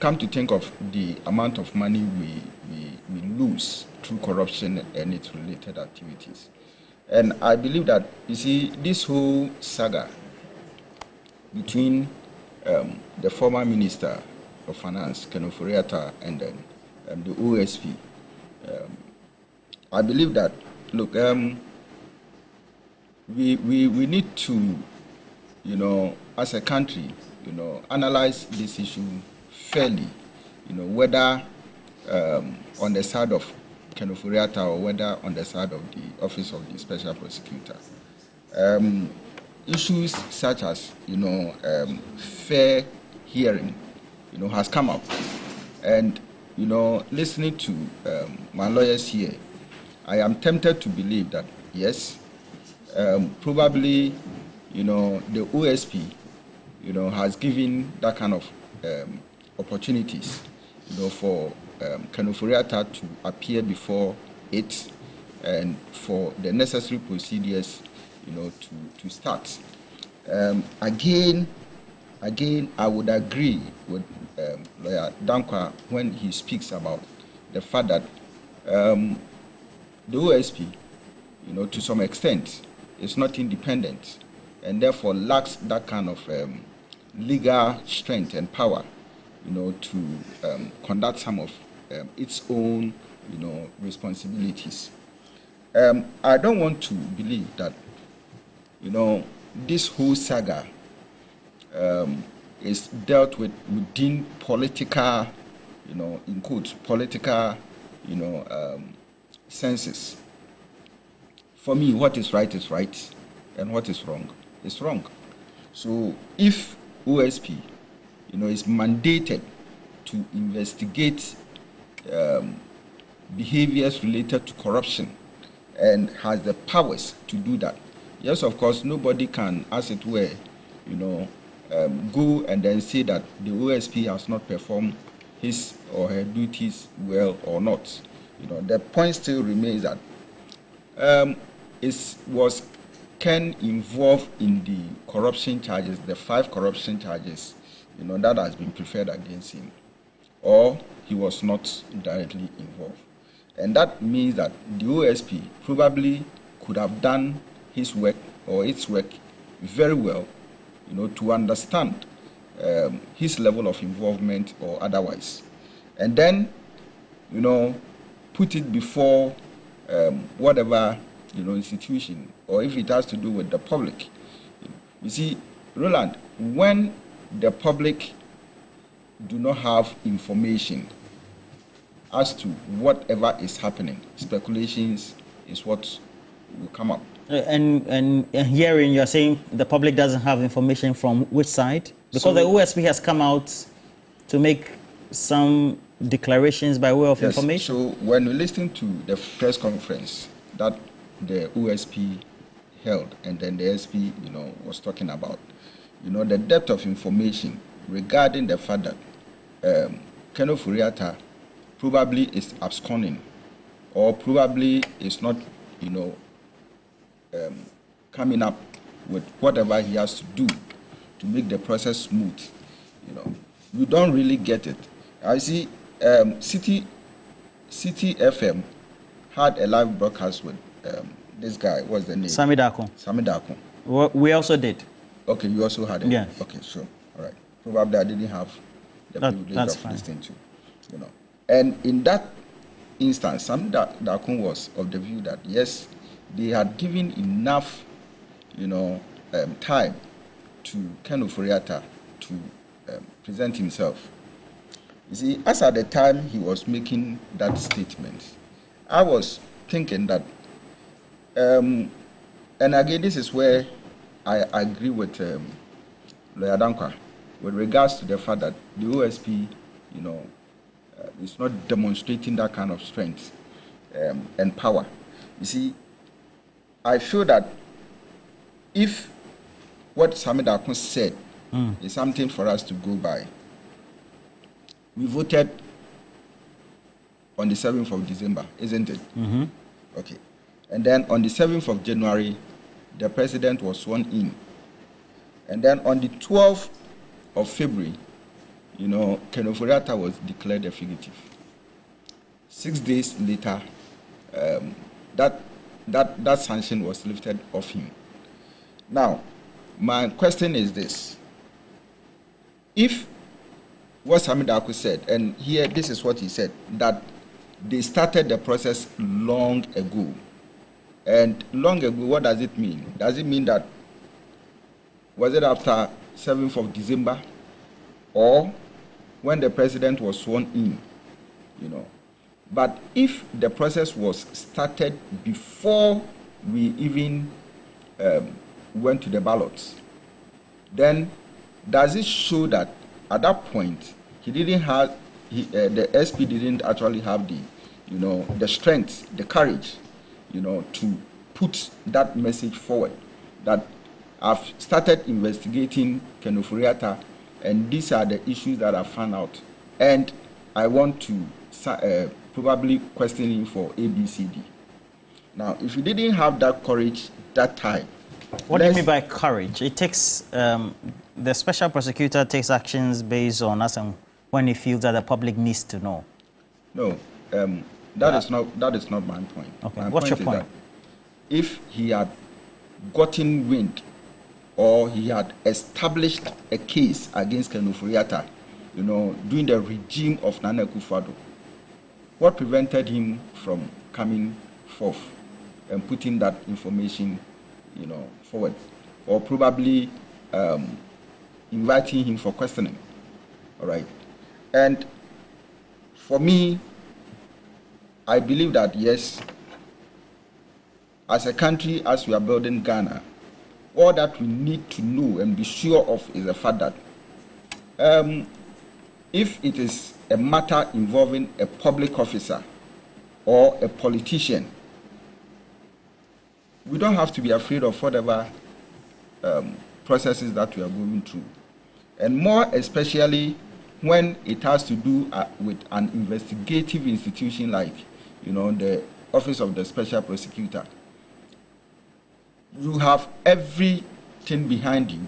Come to think of the amount of money we lose through corruption and its related activities. And I believe that, you see, this whole saga between the former Minister of Finance, Ken Ofori-Atta, and then the OSP, I believe that, look, we need to, as a country, analyze this issue fairly, whether on the side of Ken Ofori-Atta or whether on the side of the Office of the Special Prosecutor. Issues such as, fair hearing, has come up. And, listening to my lawyers here, I am tempted to believe that, yes, probably, the OSP, has given that kind of opportunities, for Ken Ofori-Atta to appear before it and for the necessary procedures, to start. Again, I would agree with Lawyer Dankwa when he speaks about the fact that the OSP, to some extent, is not independent and therefore lacks that kind of legal strength and power, to conduct some of its own, responsibilities. I don't want to believe that, this whole saga is dealt with within political, in quotes, political, senses. For me, what is right, and what is wrong is wrong. So if OSP, is mandated to investigate behaviors related to corruption and has the powers to do that, yes, of course, nobody can, as it were, go and then say that the OSP has not performed his or her duties well or not. The point still remains that was Ken involved in the corruption charges, the 5 corruption charges, that has been preferred against him, or he was not directly involved. And that means that the OSP probably could have done his work or its work very well, to understand his level of involvement or otherwise. And then, put it before whatever, institution, or if it has to do with the public. You see, Roland, when the public do not have information, as to whatever is happening. Speculations is what will come up. And hearing you're saying the public doesn't have information from which side? Because So, the OSP has come out to make some declarations by way of yes, information. so when we listen to the press conference that the OSP held and then the SP, was talking about, the depth of information regarding the fact that Ken Ofori-Atta probably is absconding or probably is not, coming up with whatever he has to do to make the process smooth, we don't really get it. I see City FM had a live broadcast with this guy. What's the name? Sami Darko. Sami Darko. We also did. Okay, you also had it? Yes. Okay, sure. All right. Probably I didn't have the privilege of fine. listening to, And in that instance, Sami Darko was of the view that, yes, they had given enough, time to Ken Ofori-Atta to present himself. You see, as at the time he was making that statement, I was thinking that, and again, this is where I agree with Lawyer Dankwa with regards to the fact that the OSP, is not demonstrating that kind of strength and power. You see, I feel that if what Sami Darko said is something for us to go by, we voted on the 7th of December, isn't it? Mm-hmm. Okay. And then on the 7th of January, the president was sworn in. And then on the 12th of February, Ken Ofori-Atta was declared a fugitive. 6 days later, that sanction was lifted off him. Now, my question is this. If what Sami Darko said, and here this is what he said, that they started the process long ago. And long ago, what does it mean? Does it mean that, was it after 7th of December or when the president was sworn in, But if the process was started before we even went to the ballots, then does it show that at that point he didn't have, the SP didn't actually have the strength, the courage, to put that message forward that I've started investigating Ken Ofori-Atta and these are the issues that I found out and I want to probably question him for ABCD. Now, if you didn't have that courage that time, what do you mean by courage? It takes the special prosecutor takes actions based on us and when he feels that the public needs to know. No, that is not my point. Okay, my what's your point? If he had gotten wind or he had established a case against Ken Ofori-Atta, during the regime of Nana Akufo-Addo, what prevented him from coming forth and putting that information, forward, or probably inviting him for questioning? All right. And for me, I believe that yes, as a country, as we are building Ghana, all that we need to know and be sure of is the fact that if it is a matter involving a public officer or a politician, we don't have to be afraid of whatever processes that we are going through. And more especially when it has to do with an investigative institution like, the Office of the Special Prosecutor. You have everything behind you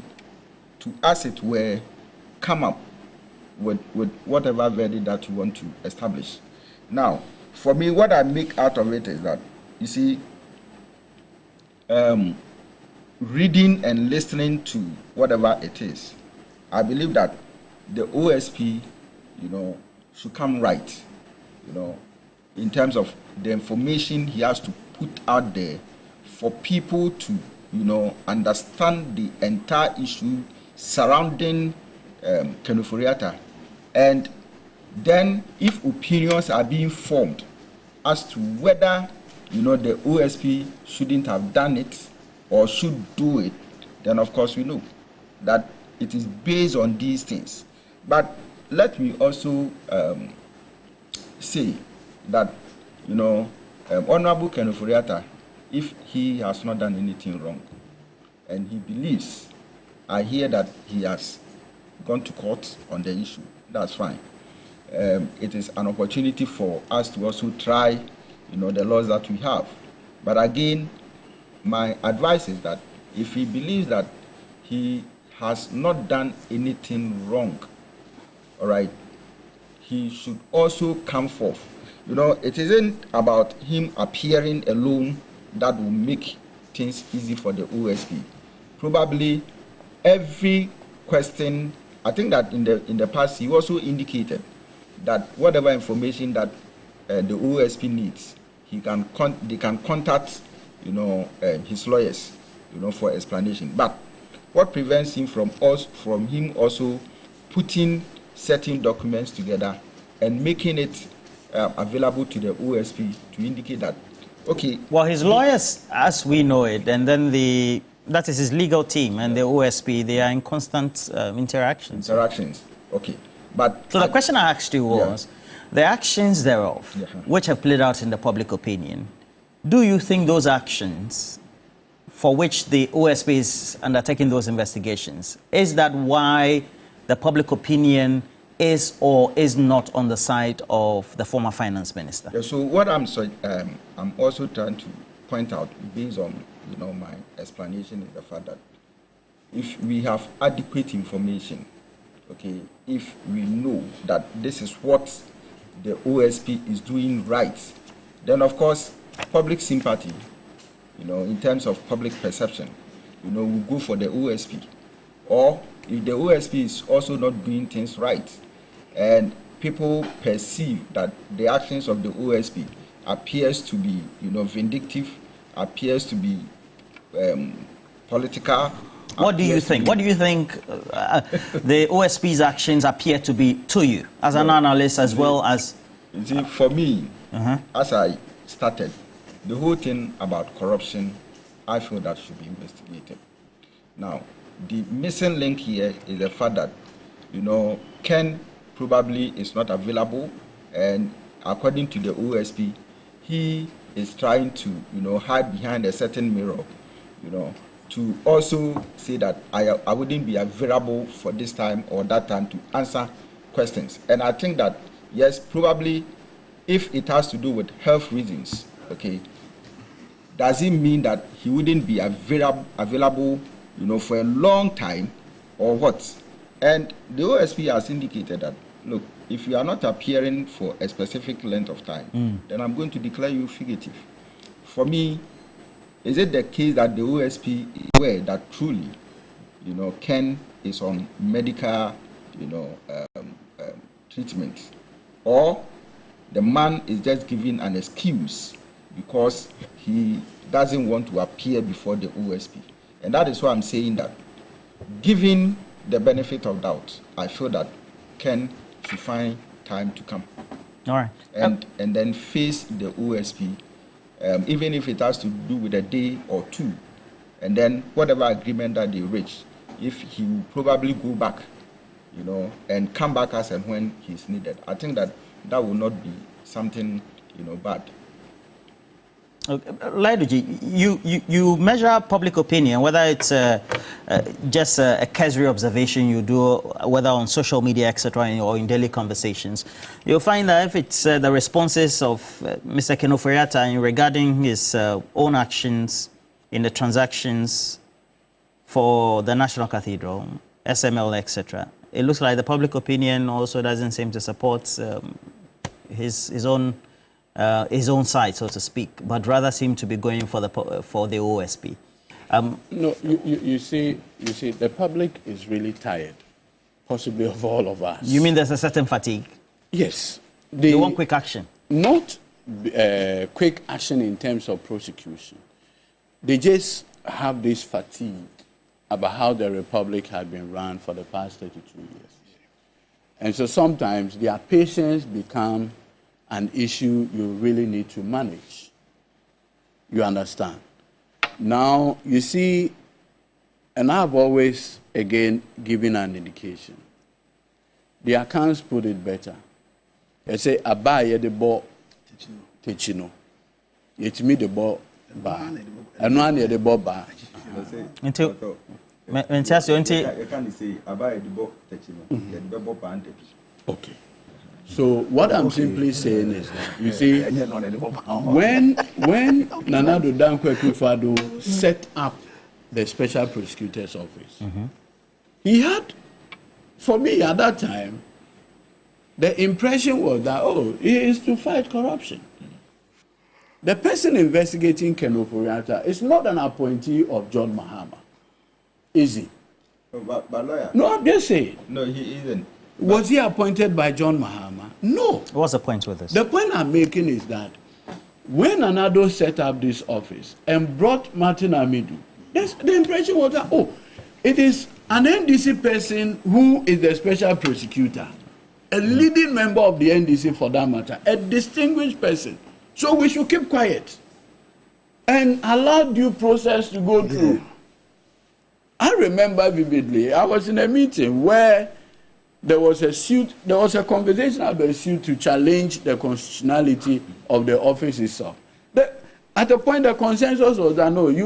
to, as it were, come up with whatever verdict that you want to establish. Now, for me, what I make out of it is that, you see, reading and listening to whatever it is, I believe that the OSP, should come right, in terms of the information he has to put out there for people to, understand the entire issue surrounding Ken Ofori-Atta. And then if opinions are being formed as to whether, you know, the OSP shouldn't have done it or should do it, then of course we know that it is based on these things. But let me also say that, you know, Honorable Ken Ofori-Atta, if he has not done anything wrong, and he believes, I hear that he has gone to court on the issue, that's fine. It is an opportunity for us to also try, you know, the laws that we have. But again, my advice is that if he believes that he has not done anything wrong, all right, he should also come forth. You know, it isn't about him appearing alone that will make things easy for the OSP. Probably every question, I think that in the past he also indicated that whatever information that the OSP needs, they can contact, you know, his lawyers, you know, for explanation. But what prevents him from him also putting certain documents together and making it available to the OSP to indicate that, okay. Well, his lawyers, as we know it, and then that is his legal team and the OSP, they are in constant interactions. Okay. But so the question I asked you was, the actions thereof, which have played out in the public opinion, do you think those actions for which the OSP is undertaking those investigations, is that why the public opinion is or is not on the side of the former finance minister? Yeah, so what I'm also trying to point out, based on, you know, my explanation, is the fact that if we have adequate information, okay, if we know that this is what the OSP is doing right, then of course public sympathy, you know, in terms of public perception, you know, will go for the OSP. Or if the OSP is also not doing things right, and people perceive that the actions of the OSP appears to be, you know, vindictive, appears to be political. What do you think? What do you think the OSP's actions appear to be to you, as an analyst, as well as... You see, for me, as I started, the whole thing about corruption, I feel that should be investigated. Now, the missing link here is the fact that, you know, Ken probably is not available, and according to the OSP, he is trying to, you know, hide behind a certain mirror, you know, to also say that I wouldn't be available for this time or that time to answer questions. And I think that, yes, probably if it has to do with health reasons, okay, does it mean that he wouldn't be available, you know, for a long time, or what? And the OSP has indicated that, look, if you are not appearing for a specific length of time, then I'm going to declare you fugitive. For me, is it the case that the OSP is aware that truly, you know, Ken is on medical, you know, treatment, or the man is just giving an excuse because he doesn't want to appear before the OSP? And that is why I'm saying that, given the benefit of doubt, I feel that Ken should find time to come. All right. And then face the OSP, even if it has to do with a day or two. And then whatever agreement that they reach, if he will probably go back, you know, and come back as and when he's needed. I think that that will not be something, you know, bad. Laidoji, you measure public opinion, whether it's just a casual observation you do, whether on social media, etc., or in daily conversations. You'll find that if it's the responses of Mr. Ken Ofori-Atta in regarding his own actions in the transactions for the National Cathedral, SML, etc., it looks like the public opinion also doesn't seem to support his own side, so to speak, but rather seem to be going for the OSP. No, you see, the public is really tired, possibly of all of us. You mean there's a certain fatigue? Yes. They want quick action. Not quick action in terms of prosecution. They just have this fatigue about how the republic had been run for the past 32 years. And so sometimes their patience become an issue you really need to manage. You understand? Now, you see, and I've always, again, given an indication. The accounts put it better. They say, Abaye the ball, Techino. It's me the ball, bar. And one the ball bar. Until, Mentias, you can't say, Abaye the ball, Techino, the ball bar. Okay. So what I'm simply saying is that, you see, when Nanado Dankwa Akufo-Addo set up the Special Prosecutor's Office, he had, for me at that time, the impression was that, oh, he is to fight corruption. The person investigating Ken Ofori-Atta is not an appointee of John Mahama. Is he? But lawyer? No, I'm just saying. No, he isn't. Was he appointed by John Mahama? No. What's the point with this? The point I'm making is that when Nanado set up this office and brought Martin Amidu, the impression was that, oh, it is an NDC person who is the special prosecutor, a leading member of the NDC for that matter, a distinguished person. So we should keep quiet and allow due process to go through. I remember vividly, I was in a meeting where there was a suit, there was a conversation about a suit to challenge the constitutionality of the office itself. At the point, the consensus was that nobody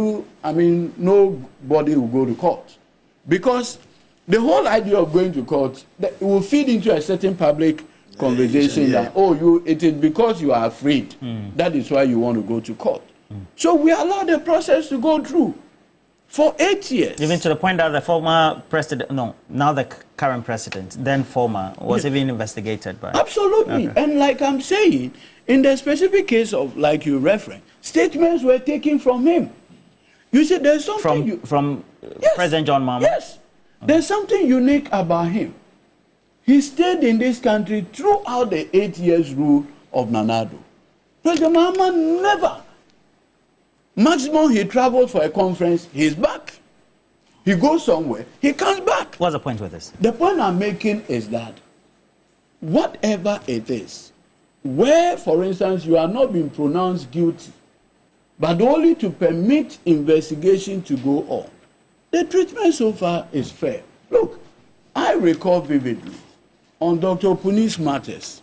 will go to court. Because the whole idea of going to court, it will feed into a certain public conversation that, oh, it is because you are afraid. That is why you want to go to court. So we allow the process to go through for 8 years. Even to the point that the former president, no, now the current president, then former, was even investigated by. Absolutely. Okay. And like I'm saying, in the specific case of, like you referenced, statements were taken from him. You see, there's something from President John Mahama. Yes. There's something unique about him. He stayed in this country throughout the 8 years rule of Nanado. President Mahama never. Maximum he travels for a conference, he's back. He goes somewhere, he comes back. What's the point with this? The point I'm making is that whatever it is, where, for instance, you are not being pronounced guilty, but only to permit investigation to go on, the treatment so far is fair. Look, I recall vividly on Dr. Puni's matters,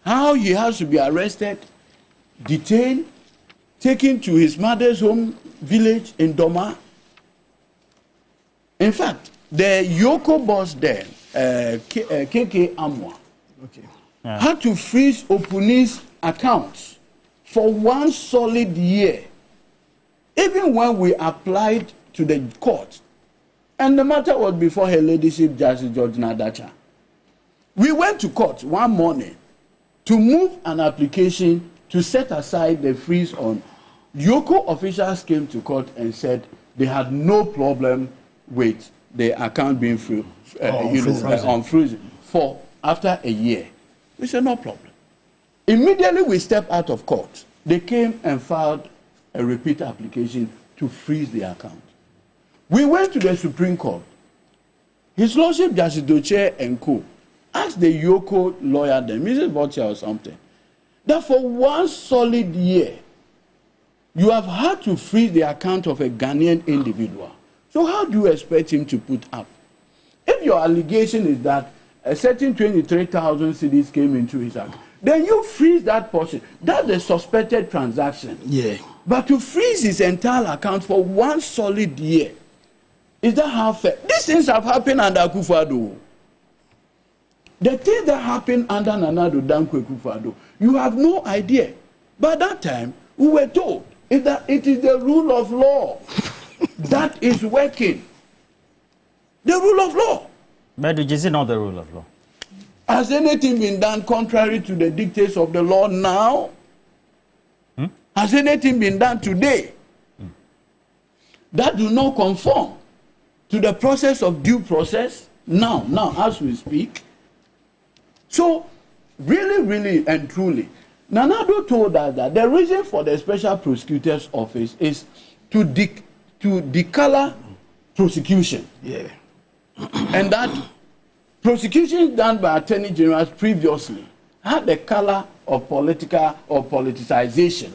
how he has to be arrested, detained, taken to his mother's home village in Doma. In fact, the Yoko boss there, KK Amwa, had to freeze Opuni's accounts for 1 solid year, even when we applied to the court. And the matter was before Her Ladyship Justice Georgina Dacha. We went to court one morning to move an application to set aside the freeze on. Yoko officials came to court and said they had no problem with the account being unfrozen for after a year. We said no problem. Immediately we stepped out of court. They came and filed a repeat application to freeze the account. We went to the Supreme Court. His Lordship Justice Doche and co. asked the Yoko lawyer, then, Mrs. Boccia or something, that for 1 solid year, you have had to freeze the account of a Ghanaian individual. So how do you expect him to put up? If your allegation is that a certain 23,000 cedis came into his account, then you freeze that portion. That's a suspected transaction. Yeah. But to freeze his entire account for 1 solid year, is that how fair? These things have happened under Akufo-Addo. The things that happened under Nanado Dankwa Akufo-Addo, you have no idea. By that time, we were told that it is the rule of law that is working. The rule of law. But is it not the rule of law? Has anything been done contrary to the dictates of the law now? Has anything been done today that do not conform to the process of due process now as we speak? So, really and truly, Nanado told us that the reason for the Special Prosecutor's Office is to decolor prosecution. Yeah. And that prosecutions done by attorney generals previously had the color of political or politicization.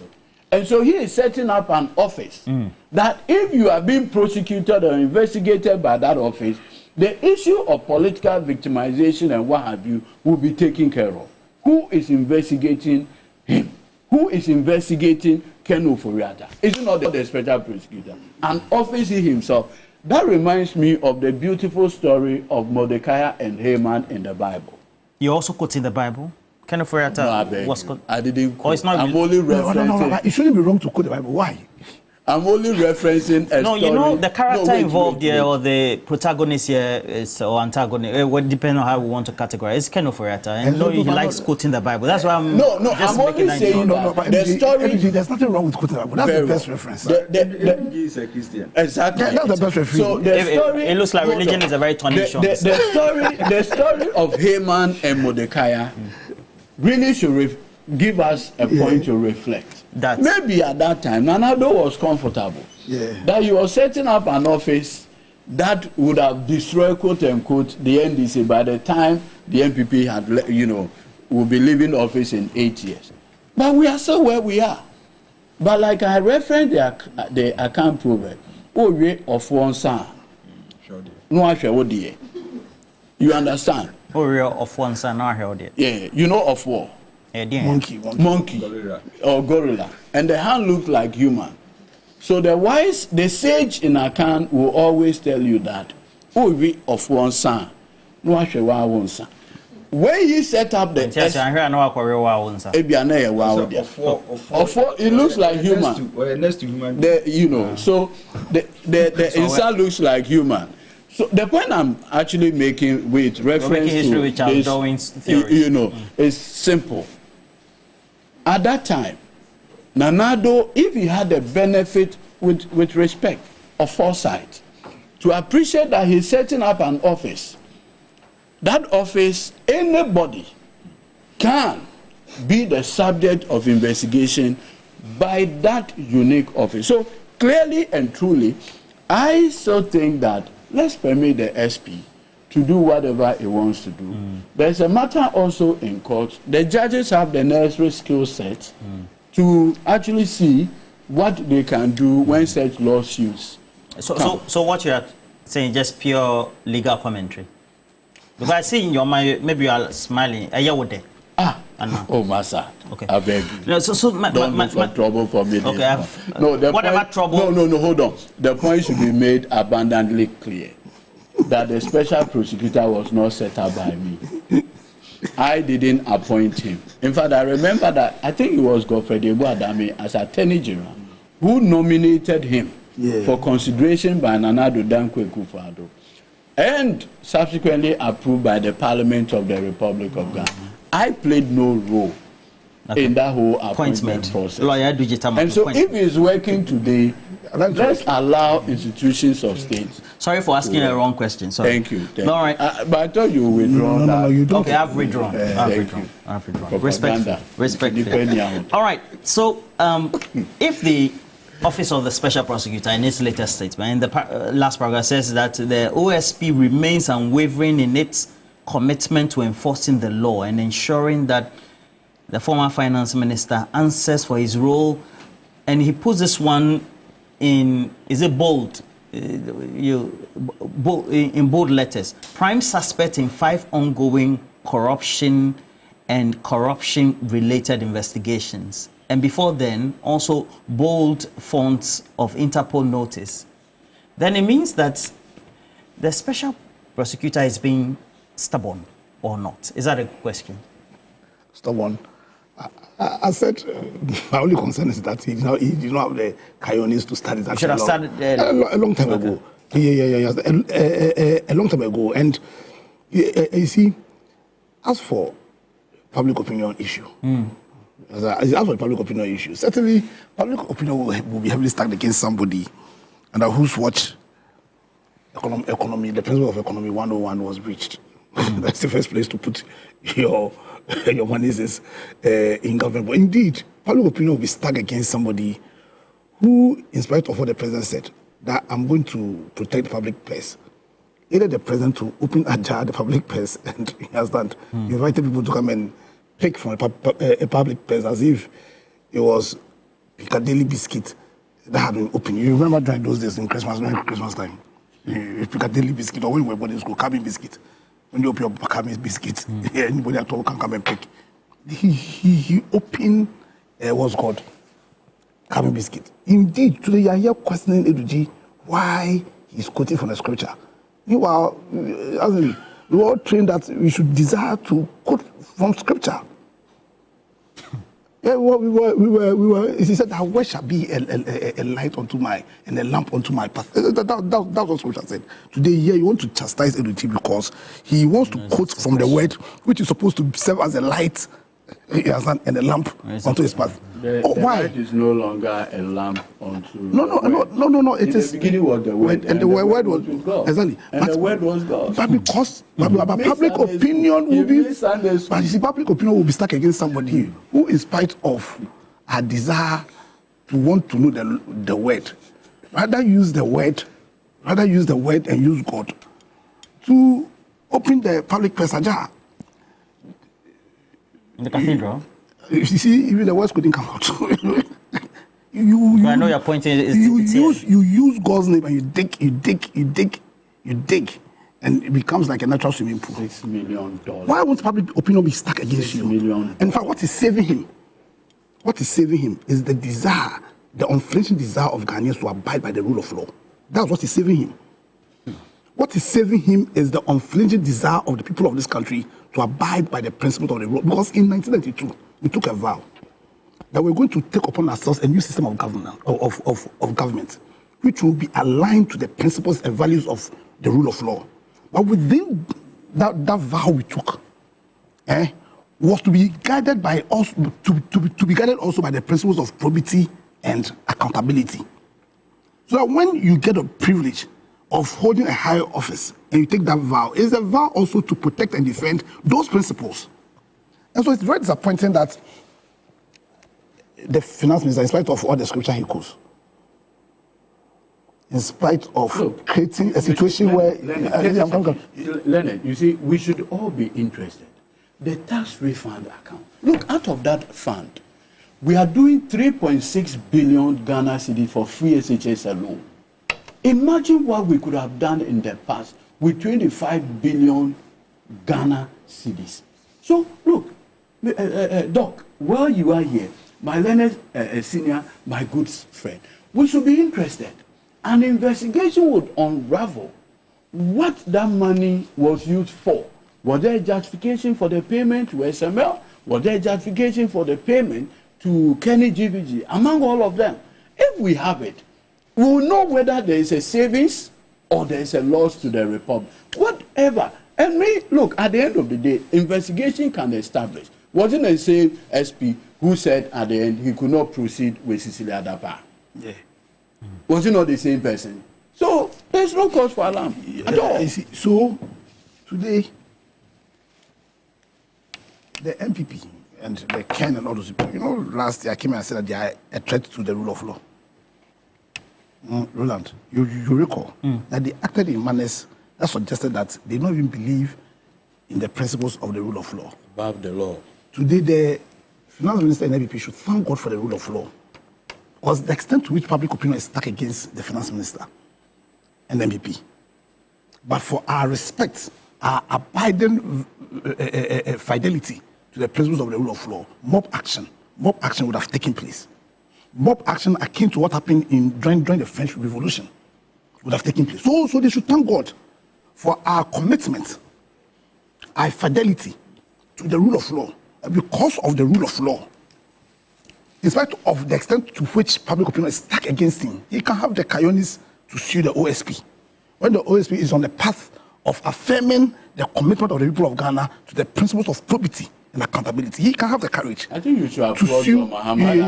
And so he is setting up an office that if you are being prosecuted or investigated by that office, the issue of political victimization and what have you will be taken care of. Who is investigating him? Who is investigating Ken Oforiatta? Is it not the special prosecutor? An office he himself. That reminds me of the beautiful story of Mordecai and Haman in the Bible. You also quoted the Bible? Ken Oforiatta was quoted. I didn't quote. Oh, it's not I'm only referencing. No. It shouldn't be wrong to quote the Bible. Why? I'm only referencing a story. No, you know, the character involved here, or the protagonist here, is, or antagonist, depending on how we want to categorize, it's Ken Oforiatta. And no, he likes quoting the Bible. That's why I'm I'm only saying the story. There's nothing wrong with quoting the Bible. That's the best reference. He's a Christian. Exactly. That's the best reference. So the story. It looks like religion is a very tarnished. The story of Haman and Mordecai really should give us a point to reflect. Maybe at that time, Nanado was comfortable. That you were setting up an office that would have destroyed, quote unquote, the NDC by the time the NPP had, will be leaving office in 8 years. But we are still where we are. But like I referenced the account proverb, way of one son. No, I shall you understand? Of one son, yeah, you know of war. Monkey or gorilla, and the hand looked like human. So the sage in Akan will always tell you that we of one son, no one son. When he set up the it looks like human. Next to human. So the inside looks like human. So the point I'm actually making with reference to this, is simple. At that time, Nanado, if he had the benefit with respect or foresight, to appreciate that he's setting up an office, that office, anybody can be the subject of investigation by that unique office. So clearly and truly, I still think that let's permit the SP to do whatever he wants to do. There's a matter also in court. The judges have the necessary skill set to actually see what they can do when such lawsuits. So what you are saying, just pure legal commentary? Because I see in your mind, maybe you are smiling. Oh, Massa. Okay. I beg you. No, don't look for trouble for me. Okay. Whatever trouble. No, hold on. The point should be made abundantly clear that the special prosecutor was not set up by me. I didn't appoint him. In fact, I remember that I think it was Godfrey Adami as Attorney General who nominated him for consideration by Nanado Dankwe Kufuor and subsequently approved by the Parliament of the Republic of Ghana. I played no role in that whole appointment process. And so if he's working today, let's allow institutions of state. Sorry for asking a wrong question. Sorry. Thank you. All right. But I thought you withdraw. No, you don't. Okay, I've withdrawn. I've withdrawn. Respect. All right. So, if the Office of the Special Prosecutor in its latest statement, in the last paragraph, says that the OSP remains unwavering in its commitment to enforcing the law and ensuring that the former finance minister answers for his role, and he puts this one in, is it bold? In bold letters. Prime suspect in 5 ongoing corruption and corruption-related investigations. And before then, also bold fonts of Interpol notice. Then it means that the special prosecutor is being stubborn or not. Is that a question? Stubborn. I said my only concern is that he did not have the cojones to start it. Should have started a long time ago. A long time ago. And you see, as for public opinion issue, as for the public opinion issue, certainly public opinion will be heavily stacked against somebody under whose watch economy, the principle of economy 101 was breached. That's the first place to put your money is in government. But indeed, public opinion will be stacked against somebody who, in spite of what the president said, that I'm going to protect the public purse, aided the president to open ajar the public purse, and you understand, he invited people to come and pick from a public purse as if it was Piccadilly biscuit that had been opened. You remember during those days in Christmas time, Piccadilly biscuit, or when we were boarding school, cabin biscuit. When you open your cabin biscuit, anybody at all can come and pick. He opened what's called cabin biscuit. Indeed, today you are here questioning Eduji why he's quoting from the scripture. Meanwhile, we were all trained that we should desire to quote from scripture. Yeah, we were. He said, "That word shall be a light unto my and a lamp unto my path." That was what I said. Today, yeah, you want to chastise Eduji because he wants to quote from the word, which is supposed to serve as a light, and a lamp onto his path. The why? light is no longer a lamp unto. No. It is. The beginning was the word, and the word was God. Exactly. And the word was God. But because public opinion will be, but you see, public opinion will be stuck against somebody who, in spite of a desire to want to know the word, rather use the word and use God to open the public purse ajar. In the cathedral? You see, even the words couldn't come out. I know your point is you use God's name and you dig, and it becomes like a natural swimming pool. $6 million. Why won't public opinion be stuck against you? $6 million. In fact, what is saving him is the desire, the unflinching desire of Ghanaians to abide by the rule of law. That's what is saving him. What is saving him is the unflinching desire of the people of this country to abide by the principles of the law. Because in 1992, we took a vow that we're going to take upon ourselves a new system of government, which will be aligned to the principles and values of the rule of law. But within that vow we took, was to be guided by us, to be guided also by the principles of probity and accountability. So that when you get a privilege of holding a higher office and you take that vow, it's a vow also to protect and defend those principles. And so it's very disappointing that the finance minister, in spite of all the scripture he quotes, in spite of creating a situation Leonard, you see, we should all be interested. The tax refund account. Look, out of that fund, we are doing 3.6 billion Ghana cedis for free SHS alone. Imagine what we could have done in the past with 25 billion Ghana cedis. So, look, Doc, while you are here, my learned senior, my good friend, we should be interested. An investigation would unravel what that money was used for. Was there a justification for the payment to SML? Was there a justification for the payment to Kenny GVG? Among all of them, if we have it, we will know whether there is a savings or there is a loss to the Republic. Whatever. And look, at the end of the day, investigation can establish. Wasn't the same SP who said at the end he could not proceed with Cecilia Adapa? Yeah. Was it not the same person? So there's no cause for alarm at all. So today, the MPP and the Ken and all those people, last year I came and said that they are a threat to the rule of law. Roland, you recall that they acted in manners that suggested that they don't even believe in the principles of the rule of law. Above the law. Today, the finance minister and MPP should thank God for the rule of law. Because the extent to which public opinion is stuck against the finance minister and MPP. But for our respect, our abiding fidelity to the principles of the rule of law, mob action would have taken place. Mob action akin to what happened during the French Revolution would have taken place. So they should thank God for our commitment, our fidelity to the rule of law. And because of the rule of law, in spite of the extent to which public opinion is stuck against him, he can have the cojones to sue the OSP. When the OSP is on the path of affirming the commitment of the people of Ghana to the principles of probity and accountability, he can have the courage. I think you should applaud Muhammad.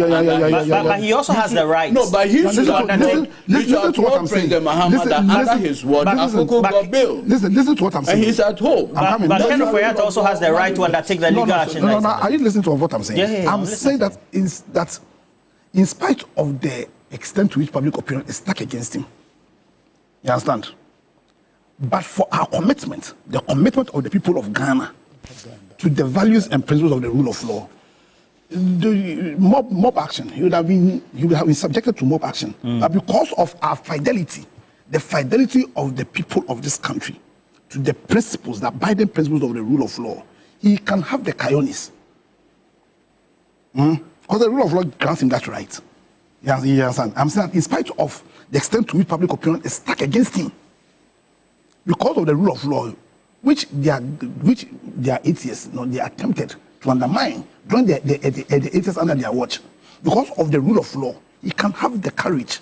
But he also has the right. No, but he should listen to what I'm saying. Muhammad under his word, listen to what I'm saying. And he's at home. But Ken Oforiatta also has the right to undertake the legal action. No. Are you listening to what I'm saying? Yeah, I'm saying that in spite of the extent to which public opinion is stuck against him, you understand? But for our commitment, the commitment of the people of Ghana to the values and principles of the rule of law, the mob action, you would have been subjected to mob action. But because of our fidelity, the fidelity of the people of this country to the principles, the abiding principles of the rule of law, he can have the Kionis. Because the rule of law grants him that right. You understand? I'm saying that in spite of the extent to which public opinion is stuck against him, because of the rule of law, which they are atheists, they attempted to undermine during the atheists under their watch. Because of the rule of law, he can have the courage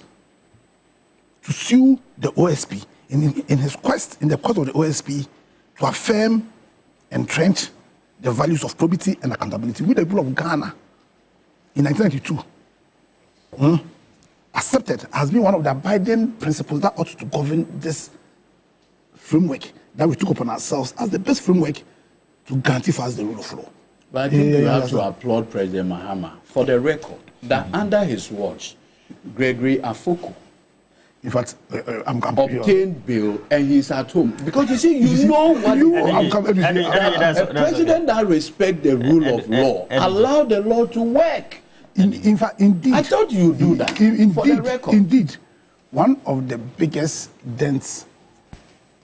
to sue the OSP in his quest, in the quest of the OSP, to affirm, entrench the values of probity and accountability with the people of Ghana in 1992. Accepted has been one of the abiding principles that ought to govern this framework that we took upon ourselves as the best framework to guarantee for us the rule of law. But I think you have to applaud President Mahama for the record that under his watch, Gregory Afoko, in fact, obtained bail and he's at home. Because you see, you know what a president that respects the rule of law allow the law to work. In fact, indeed. I thought you would do that for the record. Indeed. One of the biggest dents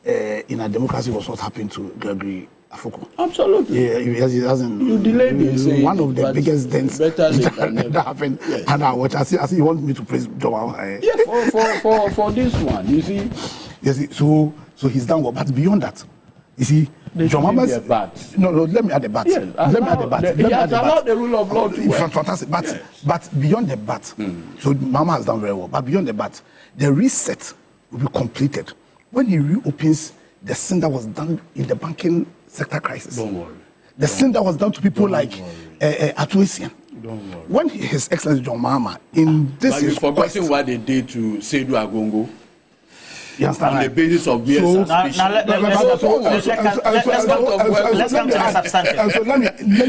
in our democracy was what happened to Gregory Afoko. Absolutely. Yeah, he hasn't. You delayed me. One of the biggest dents that happened. Yes. And I watch. I see. You want me to praise Joel? Yeah, for this one, you see. Yes. So he's done well. But beyond that, you see, John Mahama's. No. Let me add the but. Yes, let me add the but. He has allowed the rule of law to work. Fantastic. But beyond the but, so Mahama has done very well. But beyond the but, the reset will be completed when he reopens the sin that was done in the banking sector crisis. Don't worry. The sin that was done to people like Atuesian. Don't worry. When His Excellency John Mahama, in this but you've forgotten what they did to Seydou Agongo. You understand? On the basis of mere suspicion. Let's come to the substantive. So let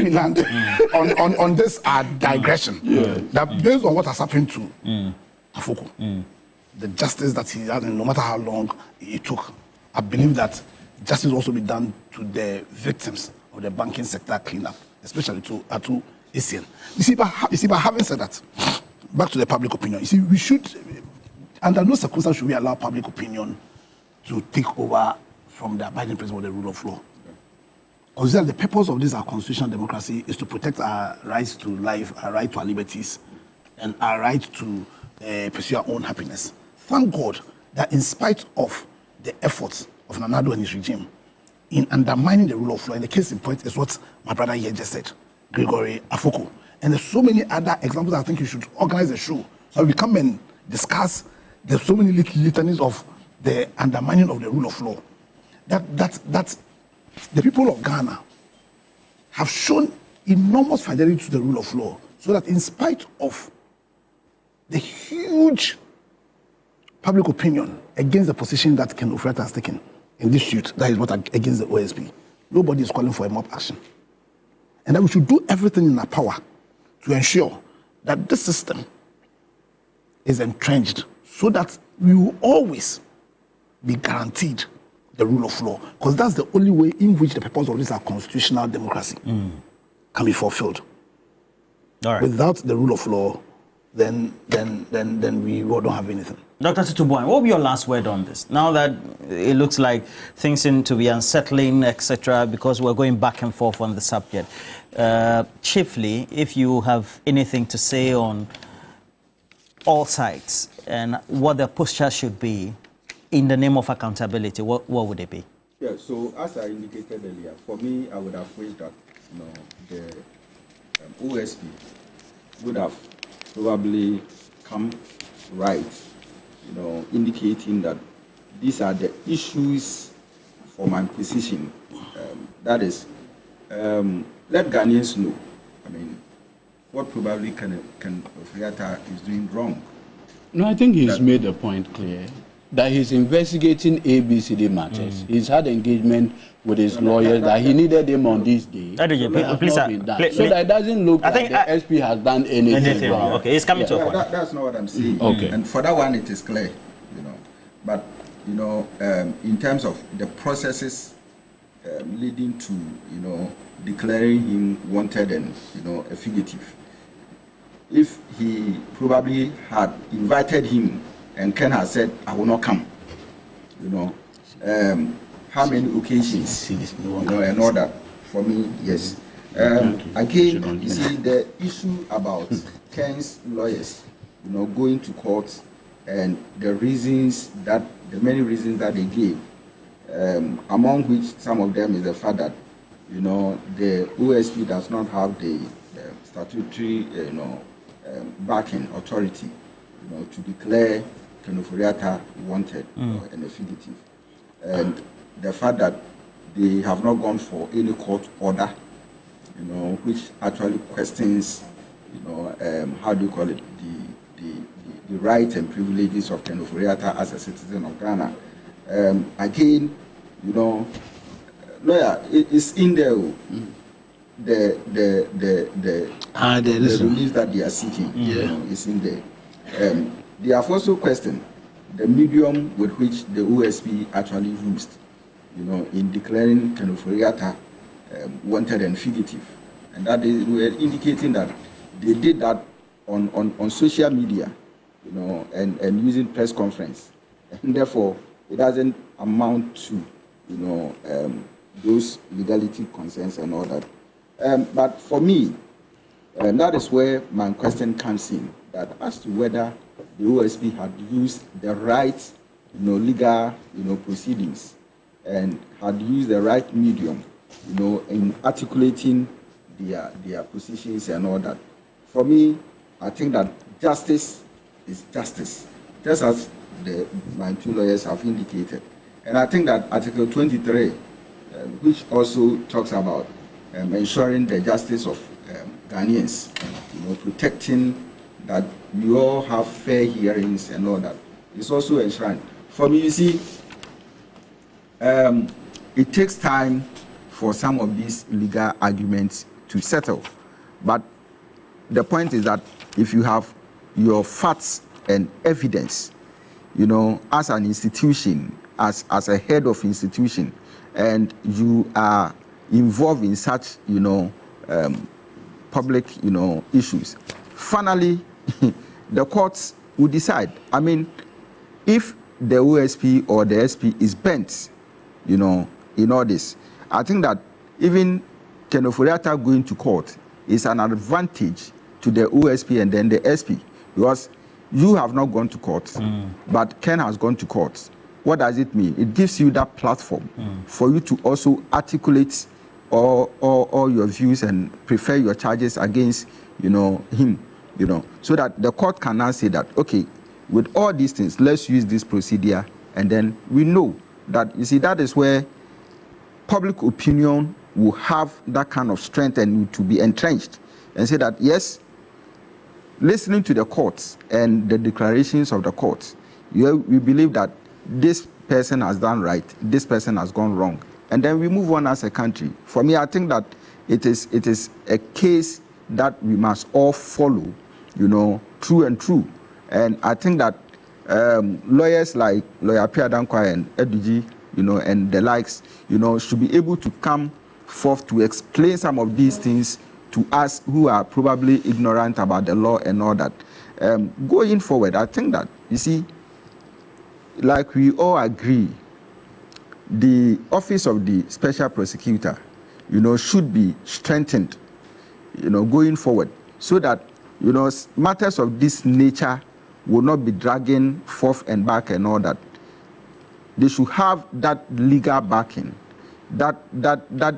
me land on this digression. That based on what has happened to Afoko, the justice that he had, no matter how long it took, I believe that justice will also be done to the victims of the banking sector cleanup, especially to Atu Essien. You see, but having said that, back to the public opinion. You see, we should, under no circumstance should we allow public opinion to take over from the abiding principle of the rule of law. Consider the purpose of this our constitutional democracy is to protect our rights to life, our right to our liberties, and our right to pursue our own happiness. Thank God that in spite of the efforts of Nanado and his regime in undermining the rule of law, and the case in point is what my brother here just said, Gregory Afoko. And there's so many other examples. I think you should organize a show so we come and discuss. There's so many litanies of the undermining of the rule of law. That the people of Ghana have shown enormous fidelity to the rule of law, so that in spite of the huge public opinion against the position that Ken Ofrata has taken in this suit, that is what against the OSP, nobody is calling for a mob action. And that we should do everything in our power to ensure that this system is entrenched, so that we will always be guaranteed the rule of law, because that's the only way in which the purpose of this our constitutional democracy can be fulfilled. All right. Without the rule of law, then we don't have anything. Dr. Tutubuan, what will be your last word on this? Now that it looks like things seem to be unsettling, etc., because we're going back and forth on the subject. Chiefly, if you have anything to say on all sides and what the posture should be in the name of accountability, what would it be? Yeah, so as I indicated earlier, for me, I would have wished that the OSP would have probably come right, indicating that these are the issues for my position. That is, let Ghanaians know, what probably Ken Ofrata is doing wrong. No, I think he's made the point clear that he's investigating ABCD matters. He's had engagement with his lawyers that he needed him on this day. So that it doesn't look like the SP has done anything wrong. Okay, it's coming to a point. That's not what I'm saying. Okay. And for that one, it is clear. but you know, in terms of the processes leading to, you know, declaring him wanted and, you know, a fugitive, if he probably had invited him and Ken has said, I will not come, you know, how many occasions, you know, and all that, for me, yes. Again, you see, the issue about Ken's lawyers, you know, going to court and the reasons that, the many reasons that they gave, among which some of them is the fact that, you know, the OSP does not have the statutory, you know, backing authority, you know, to declare Ken Ofori-Atta wanted and a fugitive, and the fact that they have not gone for any court order, you know, which actually questions, you know, how do you call it, the rights and privileges of Ken Ofori-Atta as a citizen of Ghana. Again, you know, lawyer, it's in there. The relief that they are seeking, you know, is in there. They have also questioned the medium with which the OSP actually used, you know, in declaring Ken Ofori-Atta wanted and fugitive, and that they were indicating that they did that on social media, you know, and using press conference, and therefore it doesn't amount to, you know, those legality concerns and all that. But for me, that is where my question comes in, that as to whether the OSP had used the right, you know, legal, you know, proceedings and had used the right medium, you know, in articulating their positions and all that. For me, I think that justice is justice, just as my two lawyers have indicated. And I think that Article 23, which also talks about ensuring the justice of Ghanaians, you know, protecting that we all have fair hearings and all that, is also enshrined. For me, you see, it takes time for some of these legal arguments to settle. But the point is that if you have your facts and evidence, you know, as an institution, as a head of institution, and you are involved in such, you know, public, you know, issues, finally, the courts will decide. I mean, if the OSP or the SP is bent, you know, in all this, I think that even Ken Ofori-Atta going to court is an advantage to the OSP and then the SP, because you have not gone to court, but Ken has gone to court. What does it mean? It gives you that platform for you to also articulate all your views and prefer your charges against, you know, him, you know, so that the court can now say that, okay, with all these things, let's use this procedure, and then we know that, you see, that is where public opinion will have that kind of strength and to be entrenched and say that, yes, listening to the courts and the declarations of the courts, we believe that this person has done right, this person has gone wrong, and then we move on as a country. For me, I think that it is a case that we must all follow, you know, true and true. And I think that lawyers like Lawyer Pierre Danquah and Eduji, you know, and the likes, you know, should be able to come forth to explain some of these things to us who are probably ignorant about the law and all that. Going forward, I think that, you see, like we all agree, the office of the special prosecutor, you know, should be strengthened, you know, going forward, so that, you know, matters of this nature will not be dragging forth and back and all that. They should have that legal backing, that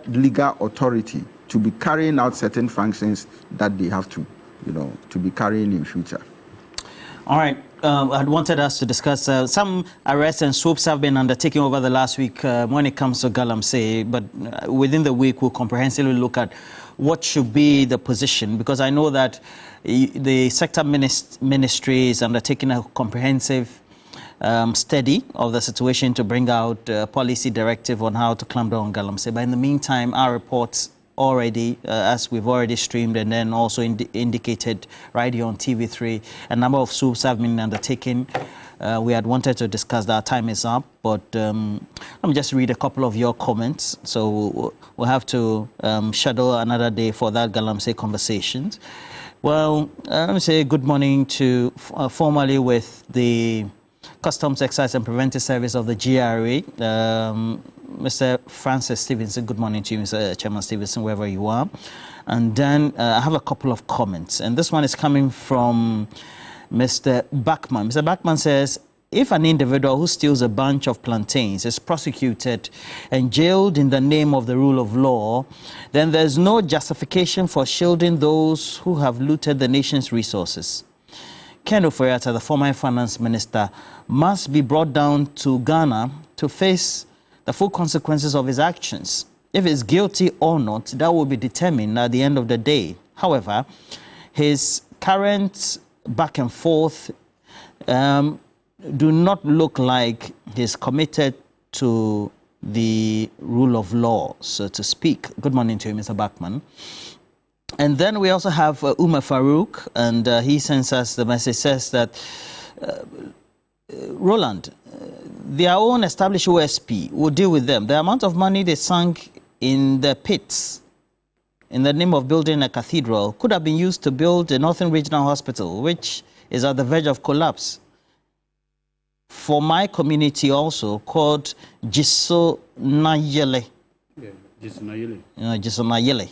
legal authority to be carrying out certain functions that they have to, you know, to be carrying in future. All right. I wanted us to discuss some arrests and swoops have been undertaken over the last week when it comes to Galamsey, but within the week we'll comprehensively look at what should be the position, because I know that the sector ministry is undertaking a comprehensive study of the situation to bring out a policy directive on how to clamp down on Galamsey. But in the meantime, our reports already, as we've already streamed and then also indicated right here on TV3. A number of swoops have been undertaken. We had wanted to discuss that. Time is up, but let me just read a couple of your comments. So we'll have to schedule another day for that Galamsey conversations. Well, let me say good morning to formally with the Customs, Excise and Preventive Service of the GRA, Mr. Francis Stevenson. Good morning to you, Mr. Chairman Stevenson, wherever you are. And then I have a couple of comments, and this one is coming from Mr. Bachman. Mr. Bachman says, if an individual who steals a bunch of plantains is prosecuted and jailed in the name of the rule of law, then there's no justification for shielding those who have looted the nation's resources. Ken Ofori-Atta, the former finance minister, must be brought down to Ghana to face the full consequences of his actions. If he's guilty or not, that will be determined at the end of the day. However, his current back and forth do not look like he's committed to the rule of law, so to speak. Good morning to you, Mr. Bachman. And then we also have Umar Farouk, and he sends us the message, says that Roland, their own established OSP will deal with them. The amount of money they sank in the pits in the name of building a cathedral could have been used to build a Northern Regional Hospital, which is at the verge of collapse. For my community also, called Jisonayele. Yeah, Jisonayele. Jisonayele.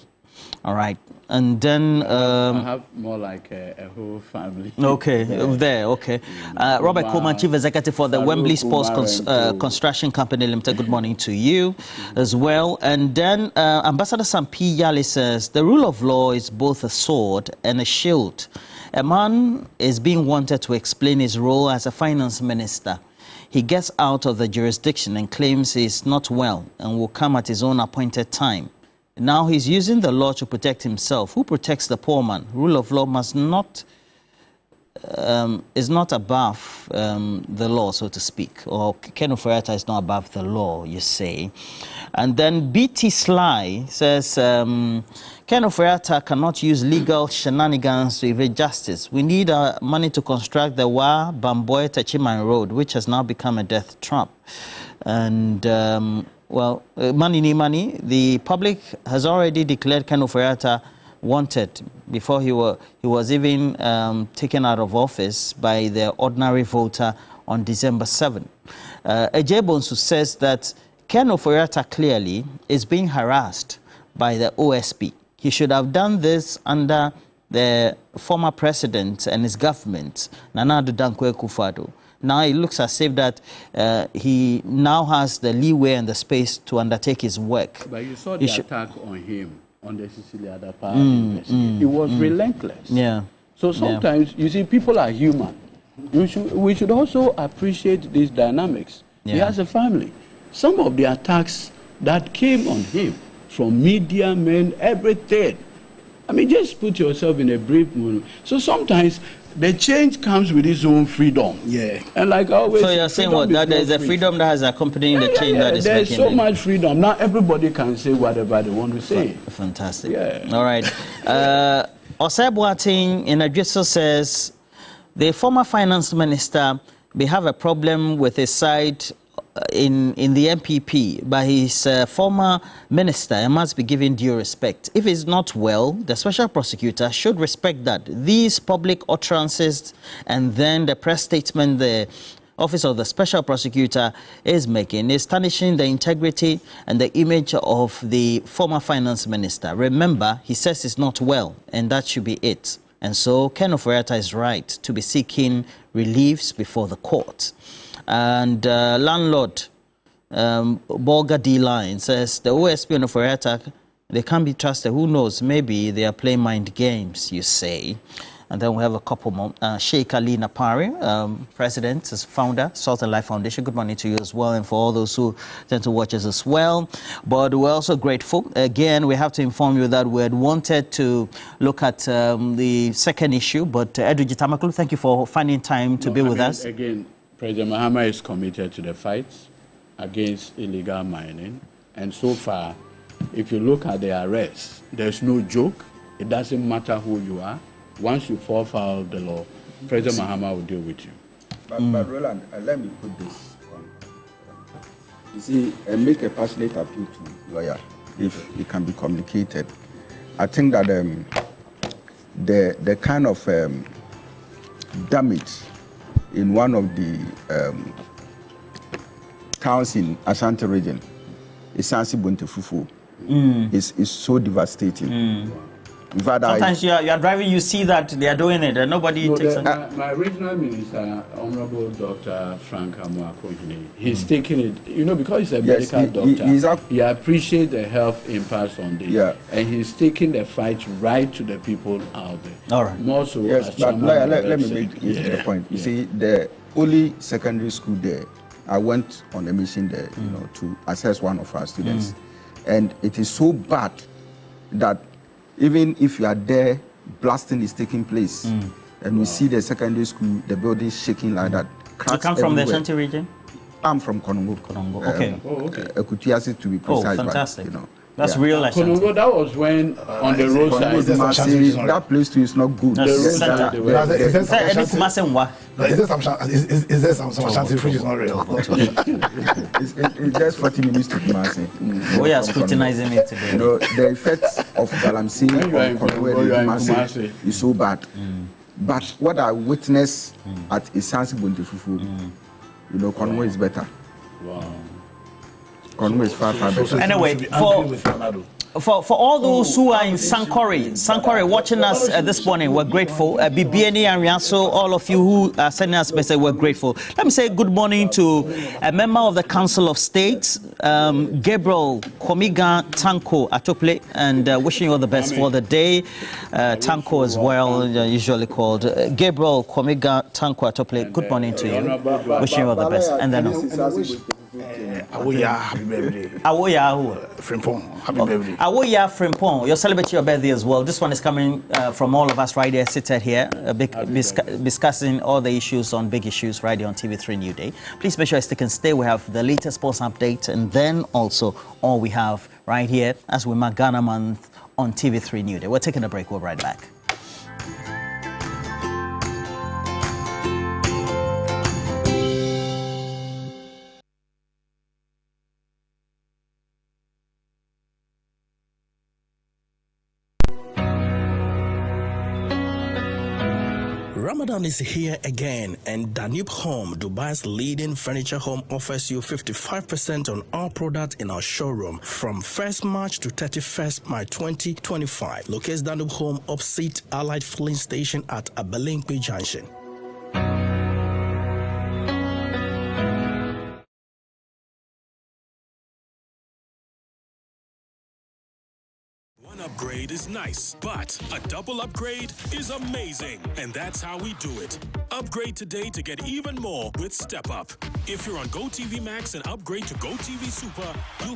All right. And then I have more like a whole family. Okay, there, okay. Robert Coleman, Chief Executive for the Wembley Sports Construction Company Limited. Good morning to you as well. And then Ambassador Sampi Yali says, the rule of law is both a sword and a shield. A man is being wanted to explain his role as a finance minister. He gets out of the jurisdiction and claims he's not well and will come at his own appointed time. Now he's using the law to protect himself. Who protects the poor man? Rule of law must not is not above the law, so to speak. Or Ken Ofori-Atta is not above the law, you say. And then BT Sly says, Ken Ofori-Atta cannot use legal shenanigans to evade justice. We need money to construct the Wa Bamboy Techiman Road, which has now become a death trap. And well, money. The public has already declared Ken Ofori-Atta wanted before he was even taken out of office by the ordinary voter on December 7. Ajay Bonsu says that Ken Ofori-Atta clearly is being harassed by the OSP. He should have done this under the former president and his government, Nana Addo Dankwa Akufo-Addo. Now it looks as if that he now has the leeway and the space to undertake his work. But you saw the attack on him on the Cecilia Adapa. It was relentless. Yeah. So sometimes, you see, people are human. We should also appreciate these dynamics. Yeah. He has a family. Some of the attacks that came on him from media men, everything. I mean, just put yourself in a brief moment. So sometimes the change comes with its own freedom. Yeah. And like I always say, so you're saying what? That there is a freedom that has accompanied the change that is making. There's so much freedom. Now everybody can say whatever they want to say. Fantastic. Yeah. All right. Osei Boateng in Adriso says, the former finance minister may have a problem with his side in the MPP, but he's a former minister and must be given due respect. If he's not well, the special prosecutor should respect that. These public utterances and then the press statement the office of the special prosecutor is making is tarnishing the integrity and the image of the former finance minister. Remember, he says he's not well, and that should be it. And so Ken Ofori-Atta is right to be seeking reliefs before the court. And landlord Bolga D-Line says the OSP and Ofori-Atta, they can't be trusted. Who knows? Maybe they are playing mind games, you say. And then we have a couple more. Sheikh Ali Napari, president, founder, Salt and Life Foundation. Good morning to you as well, and for all those who tend to watch us as well. But we're also grateful. Again, we have to inform you that we had wanted to look at the second issue, but Edwin Tamakulu, thank you for finding time to be with us. Again, President Mahama is committed to the fight against illegal mining, and so far if you look at the arrests, there's no joke. It doesn't matter who you are. Once you fall foul of the law, President Mahama will deal with you. But Roland, let me put this on. You see, make a passionate appeal to lawyer if it can be communicated. I think that the kind of damage in one of the towns in Ashanti region, Isansi Buntefufu, is so devastating. In fact, sometimes you are driving, you see that they are doing it, and nobody takes it. My regional minister, Honorable Dr. Frank Amoakohene, he's taking it, you know, because he's a medical doctor. He appreciates the health impact on this, and he's taking the fight right to the people out there. All right. More so, yes, but let me make the point. You see, the only secondary school there, I went on a mission there, you know, to assess one of our students, and it is so bad that even if you are there, blasting is taking place, and we see the secondary school, the building shaking like that. You come from the Ashanti region? I'm from Konongo. Okay. Ekutiasi to be precise. Fantastic. But, you know, that's real Ashanti. Konongo, that was when on the roadside. That place too is not good. Is there some Ashanti which is not real? It's just 40 minutes to Kumasi. We are scrutinizing it today. You know, the effects of Galamsey on Kumasi is so bad. But what I witnessed at Isansi Buntefufu, you know, Konongo is better. Wow. Konongo is far better. Anyway, for all those who are in Sankore watching us this morning, we're grateful. BBNE and Rianso, all of you who are sending us message, we're grateful. Let me say good morning to a member of the Council of State, Gabriel Komiga Tanko Atople, and wishing you all the best for the day. Tanko as well, usually called. Gabriel Komiga Tanko Atople, good morning to you. Wishing you all the best. And then Awoya, happy birthday. Awoya Frimpong, happy birthday. Awoya Frimpong, you're celebrating your birthday as well. This one is coming from all of us right here, seated here, discussing all the issues on big issues right here on TV3 New Day. Please make sure you stick and stay. We have the latest sports update, and then also all we have right here as we mark Ghana Month on TV3 New Day. We're taking a break. We'll be right back. Ramadan is here again, and Danube Home, Dubai's leading furniture home, offers you 55% on all products in our showroom from 1st March to 31st March 2025. Locates Danube Home opposite Allied Filling Station at Abelinkpi Junction. One upgrade is nice, but a double upgrade is amazing. And that's how we do it. Upgrade today to get even more with Step Up. If you're on GoTV Max and upgrade to GoTV Super, you'll get